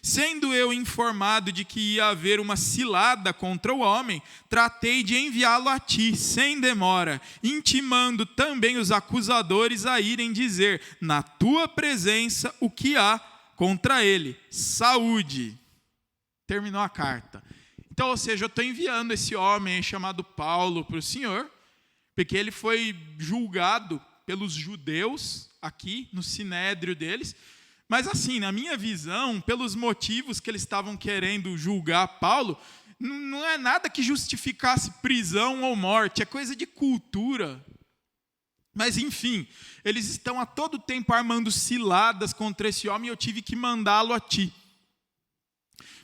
Sendo eu informado de que ia haver uma cilada contra o homem, tratei de enviá-lo a ti, sem demora, intimando também os acusadores a irem dizer, na tua presença, o que há contra ele. Saúde. Terminou a carta. Então, ou seja, eu estou enviando esse homem chamado Paulo para o Senhor, porque ele foi julgado pelos judeus aqui no sinédrio deles. Mas assim, na minha visão, pelos motivos que eles estavam querendo julgar Paulo, não é nada que justificasse prisão ou morte, é coisa de cultura. Mas enfim, eles estão a todo tempo armando ciladas contra esse homem e eu tive que mandá-lo a ti.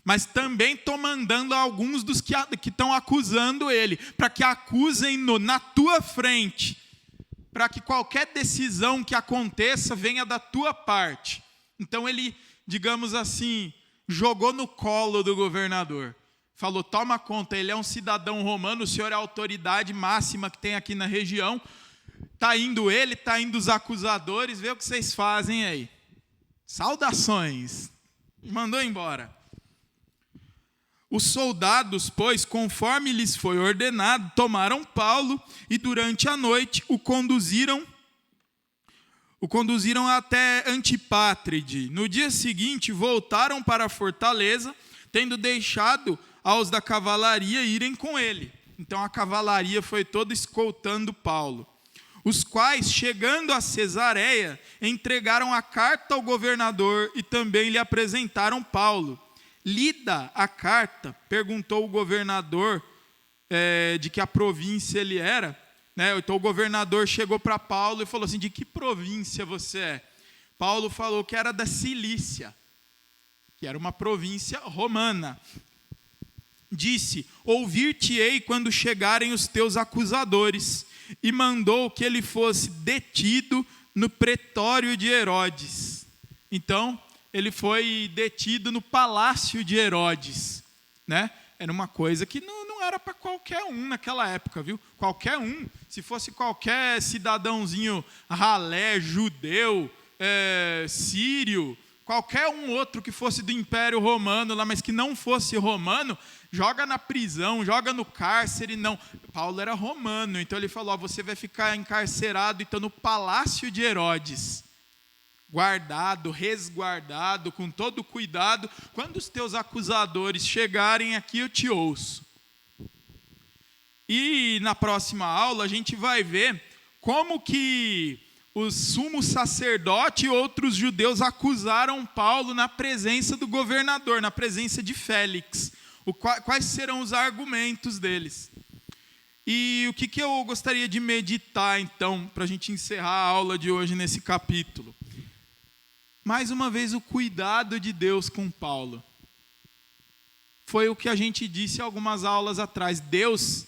Mas também estou mandando a alguns dos que estão acusando ele, para que acusem na tua frente, para que qualquer decisão que aconteça venha da tua parte. Então ele, digamos assim, jogou no colo do governador. Falou, toma conta, ele é um cidadão romano, o senhor é a autoridade máxima que tem aqui na região. Está indo ele, está indo os acusadores, vê o que vocês fazem aí. Saudações. E mandou embora. Os soldados, pois, conforme lhes foi ordenado, tomaram Paulo e durante a noite o conduziram até Antipátride. No dia seguinte, voltaram para a fortaleza, tendo deixado aos da cavalaria irem com ele. Então a cavalaria foi toda escoltando Paulo. Os quais, chegando a Cesareia, entregaram a carta ao governador e também lhe apresentaram Paulo. Lida a carta, perguntou o governador de que a província ele era. Então o governador chegou para Paulo e falou assim, de que província você é? Paulo falou que era da Cilícia, que era uma província romana. Disse, ouvir-te-ei quando chegarem os teus acusadores, e mandou que ele fosse detido no pretório de Herodes. Então, ele foi detido no palácio de Herodes, né? Era uma coisa que não era para qualquer um naquela época, viu? Qualquer um, se fosse qualquer cidadãozinho ralé, judeu, sírio, qualquer um outro que fosse do Império Romano lá, mas que não fosse romano, joga na prisão, joga no cárcere, não. Paulo era romano, então ele falou, você vai ficar encarcerado então, no palácio de Herodes. Guardado, resguardado, com todo cuidado. Quando os teus acusadores chegarem aqui, eu te ouço. E na próxima aula a gente vai ver como que o sumo sacerdote e outros judeus acusaram Paulo na presença do governador, na presença de Félix. Quais serão os argumentos deles? E o que eu gostaria de meditar, então, para a gente encerrar a aula de hoje nesse capítulo? Mais uma vez, o cuidado de Deus com Paulo. Foi o que a gente disse algumas aulas atrás. Deus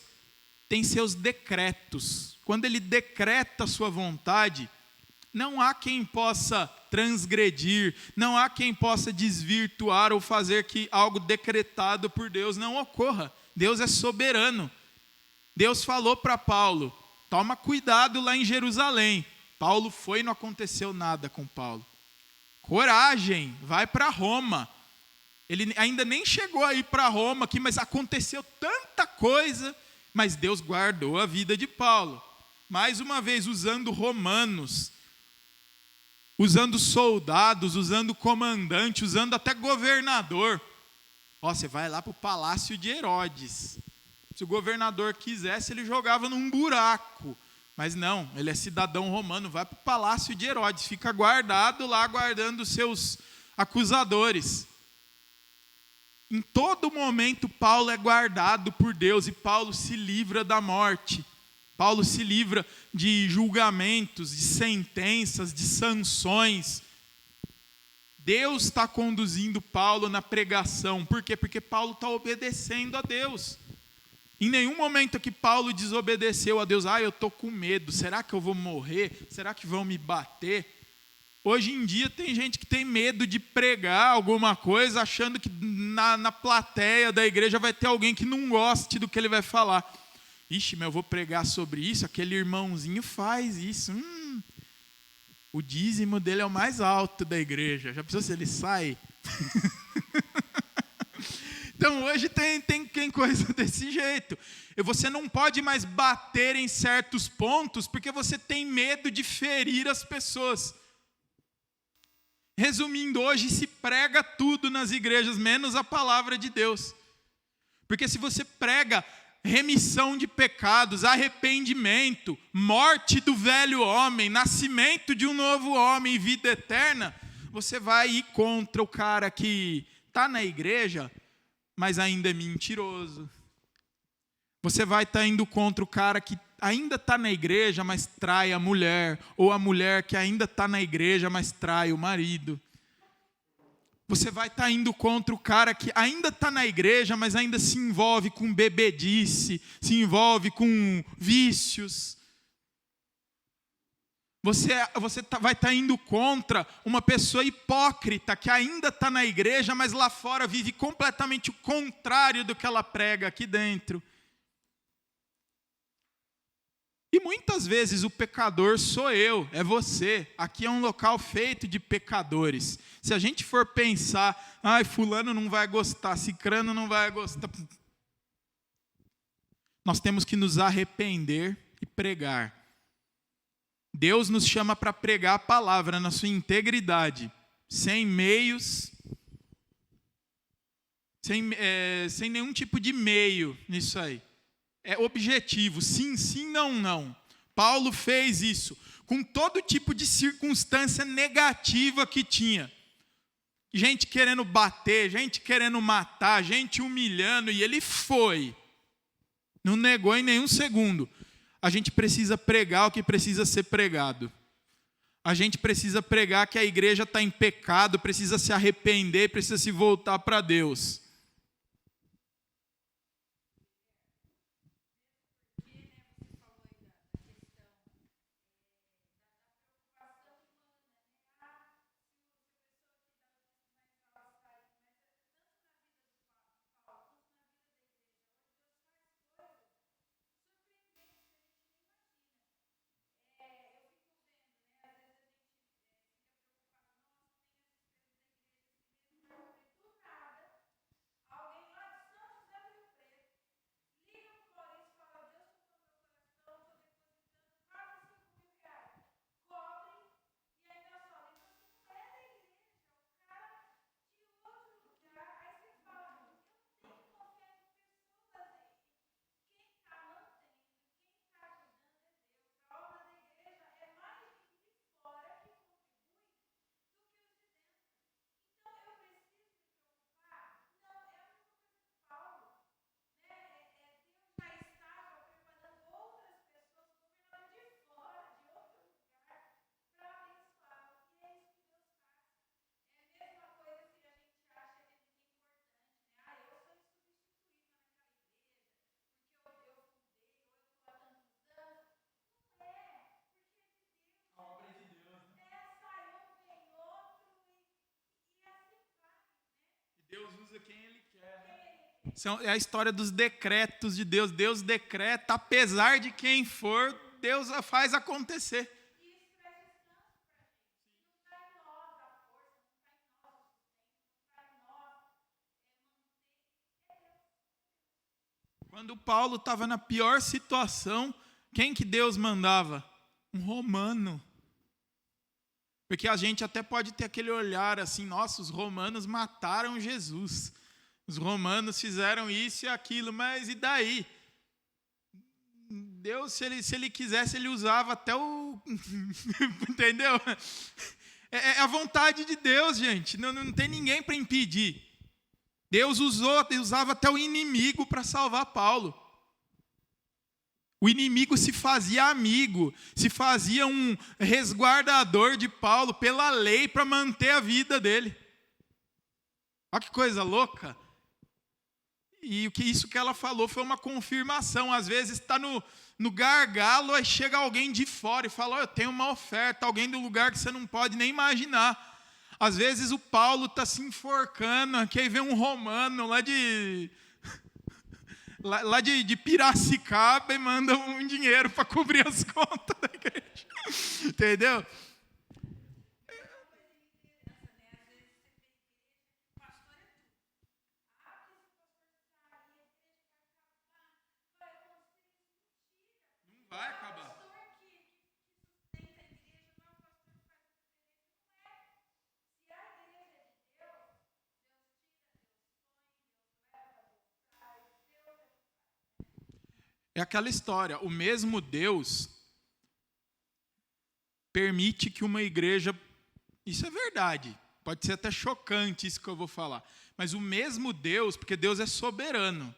tem seus decretos. Quando Ele decreta a sua vontade, não há quem possa transgredir, não há quem possa desvirtuar ou fazer que algo decretado por Deus não ocorra. Deus é soberano. Deus falou para Paulo, toma cuidado lá em Jerusalém. Paulo foi e não aconteceu nada com Paulo. Coragem, vai para Roma. Ele ainda nem chegou a ir para Roma aqui, mas aconteceu tanta coisa, mas Deus guardou a vida de Paulo. Mais uma vez, usando romanos, usando soldados, usando comandante, usando até governador. Você vai lá para o palácio de Herodes. Se o governador quisesse, ele jogava num buraco Mas não, ele é cidadão romano, vai para o palácio de Herodes, fica guardado lá, guardando os seus acusadores. Em todo momento, Paulo é guardado por Deus e Paulo se livra da morte. Paulo se livra de julgamentos, de sentenças, de sanções. Deus está conduzindo Paulo na pregação. Por quê? Porque Paulo está obedecendo a Deus. Em nenhum momento que Paulo desobedeceu a Deus. Eu estou com medo. Será que eu vou morrer? Será que vão me bater? Hoje em dia tem gente que tem medo de pregar alguma coisa, achando que na plateia da igreja vai ter alguém que não goste do que ele vai falar. Ixi, mas eu vou pregar sobre isso, aquele irmãozinho faz isso. O dízimo dele é o mais alto da igreja. Já pensou se ele sai? Então hoje tem coisa desse jeito. Você não pode mais bater em certos pontos porque você tem medo de ferir as pessoas. Resumindo, hoje se prega tudo nas igrejas, menos a palavra de Deus. Porque se você prega remissão de pecados, arrependimento, morte do velho homem, nascimento de um novo homem e vida eterna, você vai ir contra o cara que está na igreja, mas ainda é mentiroso. Você vai estar indo contra o cara que ainda está na igreja, mas trai a mulher, ou a mulher que ainda está na igreja, mas trai o marido. Você vai estar indo contra o cara que ainda está na igreja, mas ainda se envolve com bebedice, se envolve com vícios. Você vai estar indo contra uma pessoa hipócrita que ainda está na igreja, mas lá fora vive completamente o contrário do que ela prega aqui dentro. E muitas vezes o pecador sou eu, é você. Aqui é um local feito de pecadores. Se a gente for pensar, fulano não vai gostar, cicrano não vai gostar. Nós temos que nos arrepender e pregar. Deus nos chama para pregar a palavra na sua integridade, sem meios, sem nenhum tipo de meio nisso aí. É objetivo, sim, sim, não, não. Paulo fez isso com todo tipo de circunstância negativa que tinha. Gente querendo bater, gente querendo matar, gente humilhando, e ele foi. Não negou em nenhum segundo. A gente precisa pregar o que precisa ser pregado. A gente precisa pregar que a igreja está em pecado, precisa se arrepender, precisa se voltar para Deus. Deus usa quem Ele quer. É a história dos decretos de Deus. Deus decreta, apesar de quem for, Deus faz acontecer. Quando Paulo estava na pior situação, quem que Deus mandava? Um romano. Porque a gente até pode ter aquele olhar assim, nossa, os romanos mataram Jesus. Os romanos fizeram isso e aquilo, mas e daí? Deus, se ele quisesse, ele usava até o... Entendeu? É a vontade de Deus, gente. Não tem ninguém para impedir. Deus usava até o inimigo para salvar Paulo. O inimigo se fazia amigo, se fazia um resguardador de Paulo pela lei para manter a vida dele. Olha que coisa louca. E isso que ela falou foi uma confirmação. Às vezes está no gargalo, aí chega alguém de fora e fala, eu tenho uma oferta, alguém do lugar que você não pode nem imaginar. Às vezes o Paulo está se enforcando, aqui aí vem um romano lá de Piracicaba e manda um dinheiro para cobrir as contas da igreja. Entendeu? Não vai acabar. É aquela história, o mesmo Deus permite que uma igreja, isso é verdade, pode ser até chocante isso que eu vou falar, mas o mesmo Deus, porque Deus é soberano,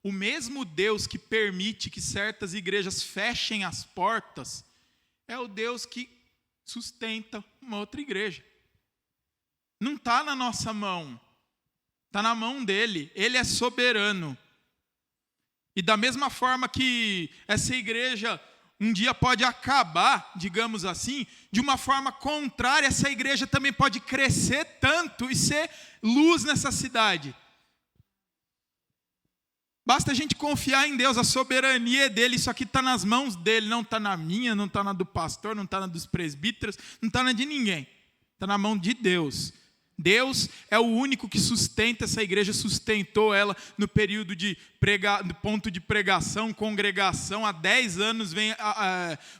o mesmo Deus que permite que certas igrejas fechem as portas, é o Deus que sustenta uma outra igreja. Não está na nossa mão, está na mão dele, ele é soberano. E da mesma forma que essa igreja um dia pode acabar, digamos assim, de uma forma contrária, essa igreja também pode crescer tanto e ser luz nessa cidade. Basta a gente confiar em Deus, a soberania é dele, isso aqui está nas mãos dele, não está na minha, não está na do pastor, não está na dos presbíteros, não está na de ninguém, está na mão de Deus. Deus é o único que sustenta essa igreja, sustentou ela no período no ponto de pregação, congregação, há 10 anos vem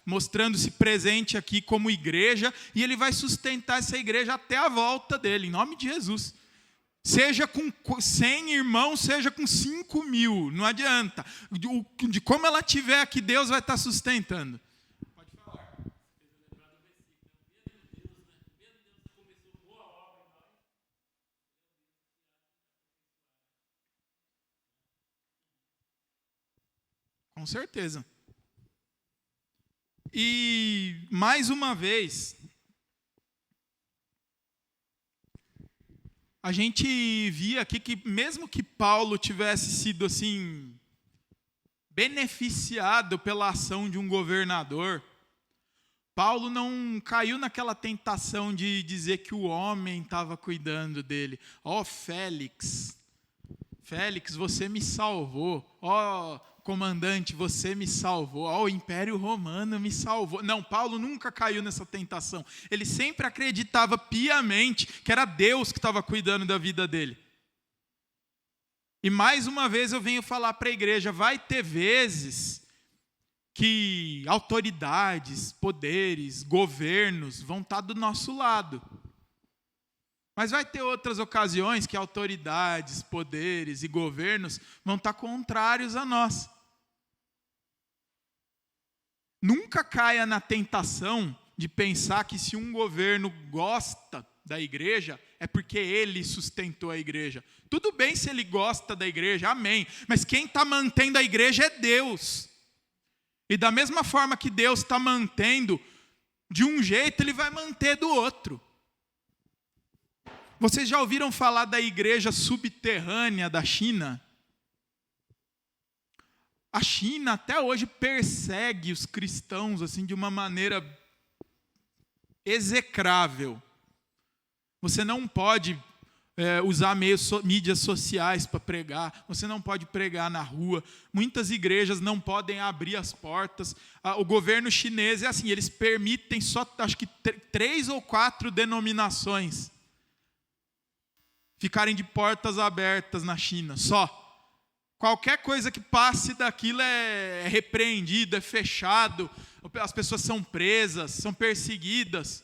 mostrando-se presente aqui como igreja, e ele vai sustentar essa igreja até a volta dele, em nome de Jesus. Seja com 100 irmãos, seja com 5.000, não adianta. De como ela estiver aqui, Deus vai estar sustentando. Pode falar. Com certeza. E, mais uma vez, a gente via aqui que mesmo que Paulo tivesse sido assim beneficiado pela ação de um governador, Paulo não caiu naquela tentação de dizer que o homem estava cuidando dele. Ó, Félix, você me salvou. Ó, comandante, você me salvou. Ó, o Império Romano me salvou. Não, Paulo nunca caiu nessa tentação. Ele sempre acreditava piamente que era Deus que estava cuidando da vida dele. E mais uma vez eu venho falar para a igreja, vai ter vezes que autoridades, poderes, governos vão estar do nosso lado. Mas vai ter outras ocasiões que autoridades, poderes e governos vão estar contrários a nós. Nunca caia na tentação de pensar que se um governo gosta da igreja, é porque ele sustentou a igreja. Tudo bem se ele gosta da igreja, amém. Mas quem está mantendo a igreja é Deus. E da mesma forma que Deus está mantendo de um jeito, ele vai manter do outro. Vocês já ouviram falar da igreja subterrânea da China? A China até hoje persegue os cristãos assim de uma maneira execrável. Você não pode usar mídias sociais para pregar, você não pode pregar na rua, muitas igrejas não podem abrir as portas. O governo chinês é assim, eles permitem só, acho que 3 ou 4 denominações ficarem de portas abertas na China, só. Qualquer coisa que passe daquilo é repreendido, é fechado, as pessoas são presas, são perseguidas.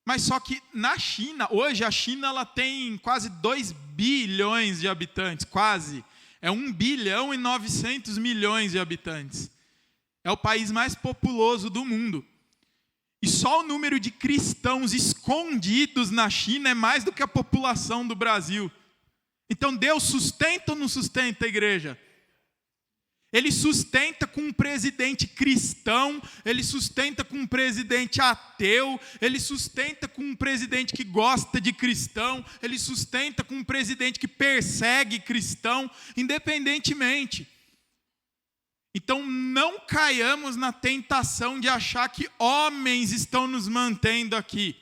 Mas só que na China, hoje a China ela tem quase 2 bilhões de habitantes, quase. É 1,9 bilhão de habitantes. É o país mais populoso do mundo. E só o número de cristãos escondidos na China é mais do que a população do Brasil. Então Deus sustenta ou não sustenta a igreja? Ele sustenta com um presidente cristão, ele sustenta com um presidente ateu, ele sustenta com um presidente que gosta de cristão, ele sustenta com um presidente que persegue cristão, independentemente. Então não caiamos na tentação de achar que homens estão nos mantendo aqui.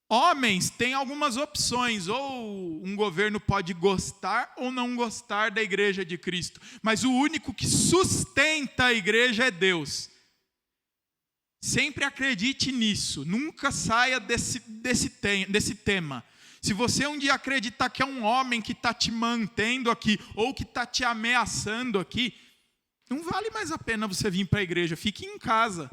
Homens têm algumas opções, ou um governo pode gostar ou não gostar da igreja de Cristo, mas o único que sustenta a igreja é Deus. Sempre acredite nisso, nunca saia desse tema. Se você um dia acreditar que é um homem que está te mantendo aqui, ou que está te ameaçando aqui, não vale mais a pena você vir para a igreja, fique em casa.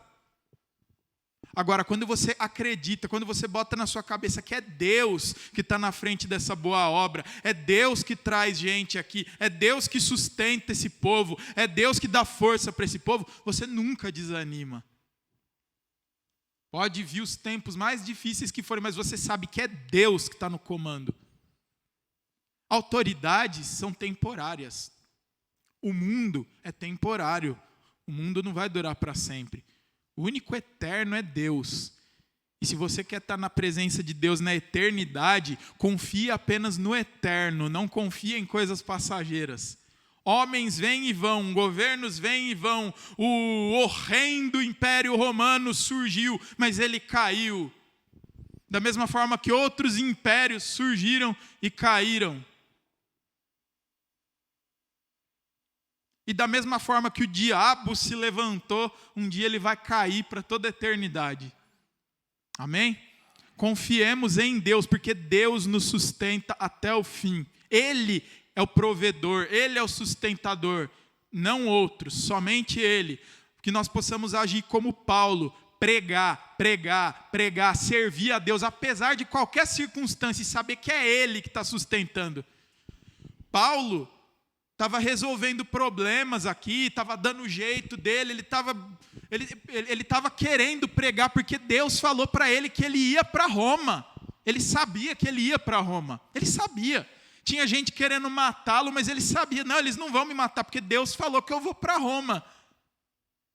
Agora, quando você acredita, quando você bota na sua cabeça que é Deus que está na frente dessa boa obra, é Deus que traz gente aqui, é Deus que sustenta esse povo, é Deus que dá força para esse povo, você nunca desanima. Pode vir os tempos mais difíceis que forem, mas você sabe que é Deus que está no comando. Autoridades são temporárias. O mundo é temporário. O mundo não vai durar para sempre. O único eterno é Deus. E se você quer estar na presença de Deus na eternidade, confie apenas no eterno, não confie em coisas passageiras. Homens vêm e vão, governos vêm e vão, o horrendo Império Romano surgiu, mas ele caiu. Da mesma forma que outros impérios surgiram e caíram. E da mesma forma que o diabo se levantou, um dia ele vai cair para toda a eternidade. Amém? Confiemos em Deus, porque Deus nos sustenta até o fim. Ele é o provedor, Ele é o sustentador, não outros, somente Ele. Que nós possamos agir como Paulo, pregar, servir a Deus, apesar de qualquer circunstância, e saber que é Ele que está sustentando. Paulo estava resolvendo problemas aqui, estava dando o jeito dele, ele estava querendo pregar, porque Deus falou para ele que ele ia para Roma. Ele sabia que ele ia para Roma, ele sabia. Tinha gente querendo matá-lo, mas ele sabia, não, eles não vão me matar, porque Deus falou que eu vou para Roma.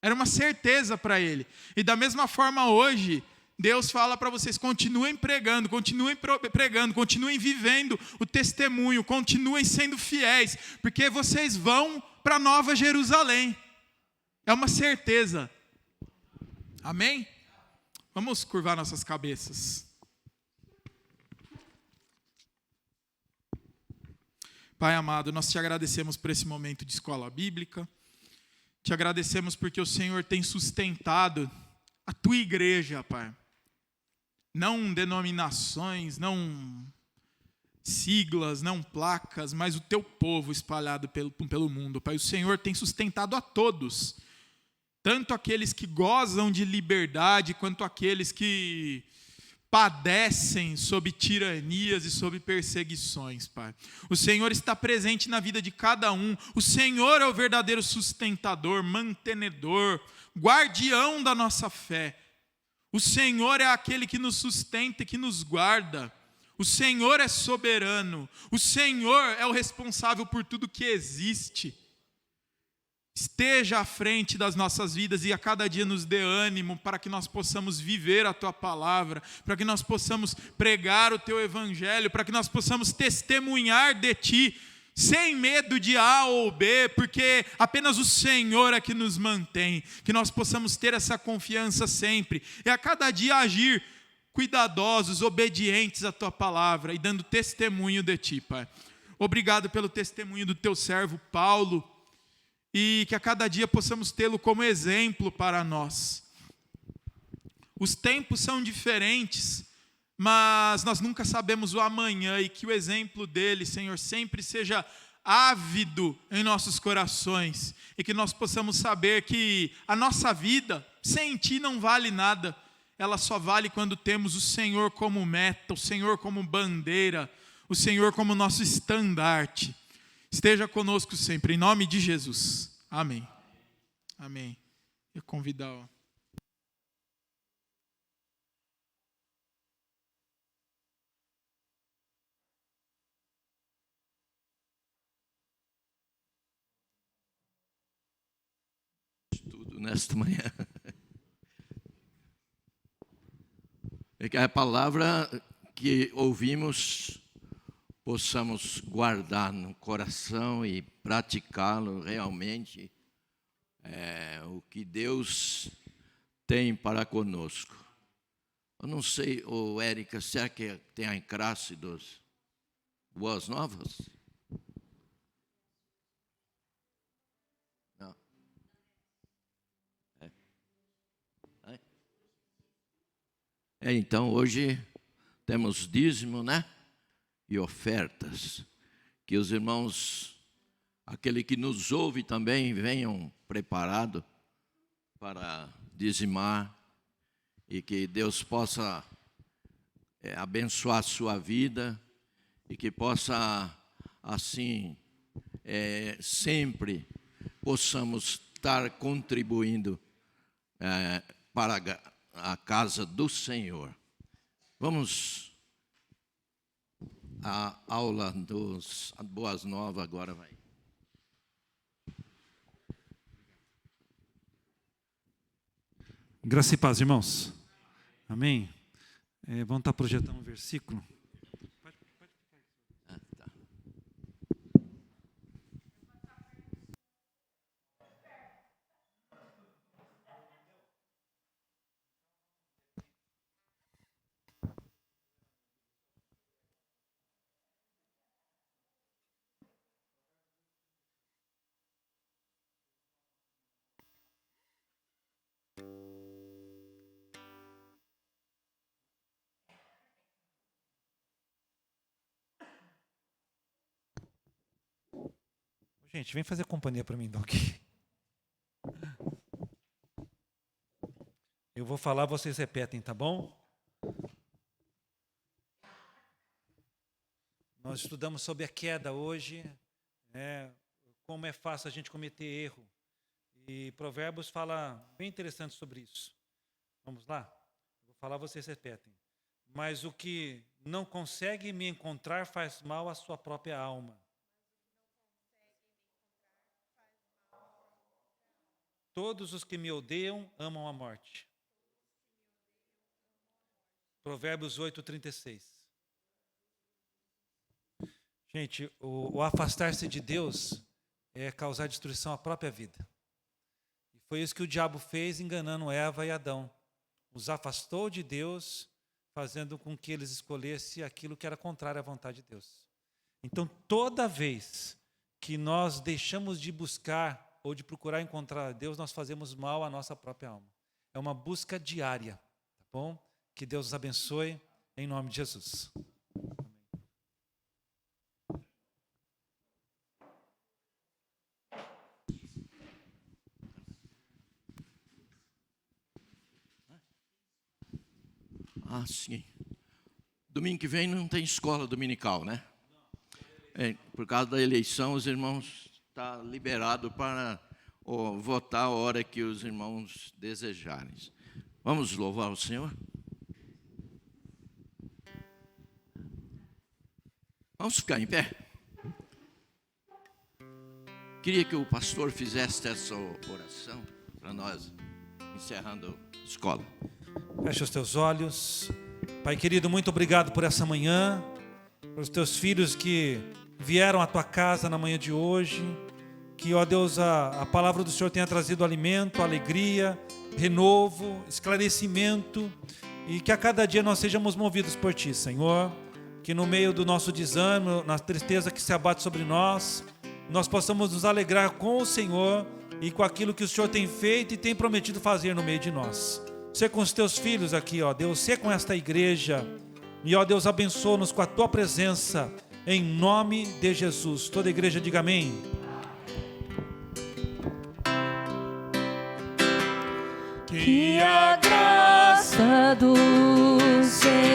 Era uma certeza para ele. E da mesma forma hoje, Deus fala para vocês, continuem pregando, continuem vivendo o testemunho, continuem sendo fiéis, porque vocês vão para Nova Jerusalém. É uma certeza. Amém? Vamos curvar nossas cabeças. Pai amado, nós te agradecemos por esse momento de escola bíblica. Te agradecemos porque o Senhor tem sustentado a tua igreja, Pai. Não denominações, não siglas, não placas, mas o teu povo espalhado pelo mundo. Pai, o Senhor tem sustentado a todos, tanto aqueles que gozam de liberdade, quanto aqueles que padecem sob tiranias e sob perseguições, Pai. O Senhor está presente na vida de cada um. O Senhor é o verdadeiro sustentador, mantenedor, guardião da nossa fé. O Senhor é aquele que nos sustenta e que nos guarda. O Senhor é soberano. O Senhor é o responsável por tudo que existe. Esteja à frente das nossas vidas e a cada dia nos dê ânimo para que nós possamos viver a Tua palavra, para que nós possamos pregar o Teu Evangelho, para que nós possamos testemunhar de Ti, sem medo de A ou B, porque apenas o Senhor é que nos mantém, que nós possamos ter essa confiança sempre, e a cada dia agir cuidadosos, obedientes à Tua palavra, e dando testemunho de Ti, Pai. Obrigado pelo testemunho do Teu servo Paulo, e que a cada dia possamos tê-lo como exemplo para nós. Os tempos são diferentes, mas nós nunca sabemos o amanhã, e que o exemplo dele, Senhor, sempre seja ávido em nossos corações, e que nós possamos saber que a nossa vida sem Ti não vale nada, ela só vale quando temos o Senhor como meta, o Senhor como bandeira, o Senhor como nosso estandarte. esteja conosco sempre, em nome de Jesus. Amém. Amém. Eu convidar, ó. Tudo nesta manhã. É que a palavra que ouvimos possamos guardar no coração e praticá-lo realmente, o que Deus tem para conosco. Eu não sei, Érica, será que tem a classe dos Boas Novas? Não. Então, hoje temos dízimo, né? E ofertas. Que os irmãos, aquele que nos ouve também, venham preparados para dizimar e que Deus possa abençoar a sua vida e que possa, assim, sempre possamos estar contribuindo para a casa do Senhor. Vamos à aula dos Boas Novas agora, vai. Graça e paz, irmãos. Amém? Vamos estar projetando um versículo. Tá. Gente, vem fazer companhia para mim, Doc. Eu vou falar, vocês repetem, tá bom? Nós estudamos sobre a queda hoje, como é fácil a gente cometer erro. E Provérbios fala bem interessante sobre isso. Vamos lá? Vou falar, vocês repetem. Mas o que não consegue me encontrar faz mal à sua própria alma. Todos os que me odeiam amam a morte. Provérbios 8:36. Gente, o afastar-se de Deus é causar destruição à própria vida. E foi isso que o diabo fez, enganando Eva e Adão. Os afastou de Deus, fazendo com que eles escolhessem aquilo que era contrário à vontade de Deus. Então, toda vez que nós deixamos de buscar ou de procurar encontrar Deus, nós fazemos mal à nossa própria alma. É uma busca diária, tá bom? Que Deus os abençoe, em nome de Jesus. Sim. Domingo que vem não tem escola dominical, né? Por causa da eleição, os irmãos estão liberados para votar a hora que os irmãos desejarem. Vamos louvar o Senhor? Vamos ficar em pé? Queria que o pastor fizesse essa oração para nós, encerrando a escola. Feche os teus olhos. Pai querido, muito obrigado por essa manhã, por os teus filhos que vieram à tua casa na manhã de hoje. Que, ó Deus, a palavra do Senhor tenha trazido alimento, alegria, renovo, esclarecimento. E que a cada dia nós sejamos movidos por Ti, Senhor. Que no meio do nosso desânimo, na tristeza que se abate sobre nós, nós possamos nos alegrar com o Senhor e com aquilo que o Senhor tem feito e tem prometido fazer no meio de nós. Ser com os teus filhos aqui, ó Deus, ser com esta igreja. E, ó Deus, abençoa-nos com a tua presença, em nome de Jesus. Toda a igreja diga amém. Que a graça do Senhor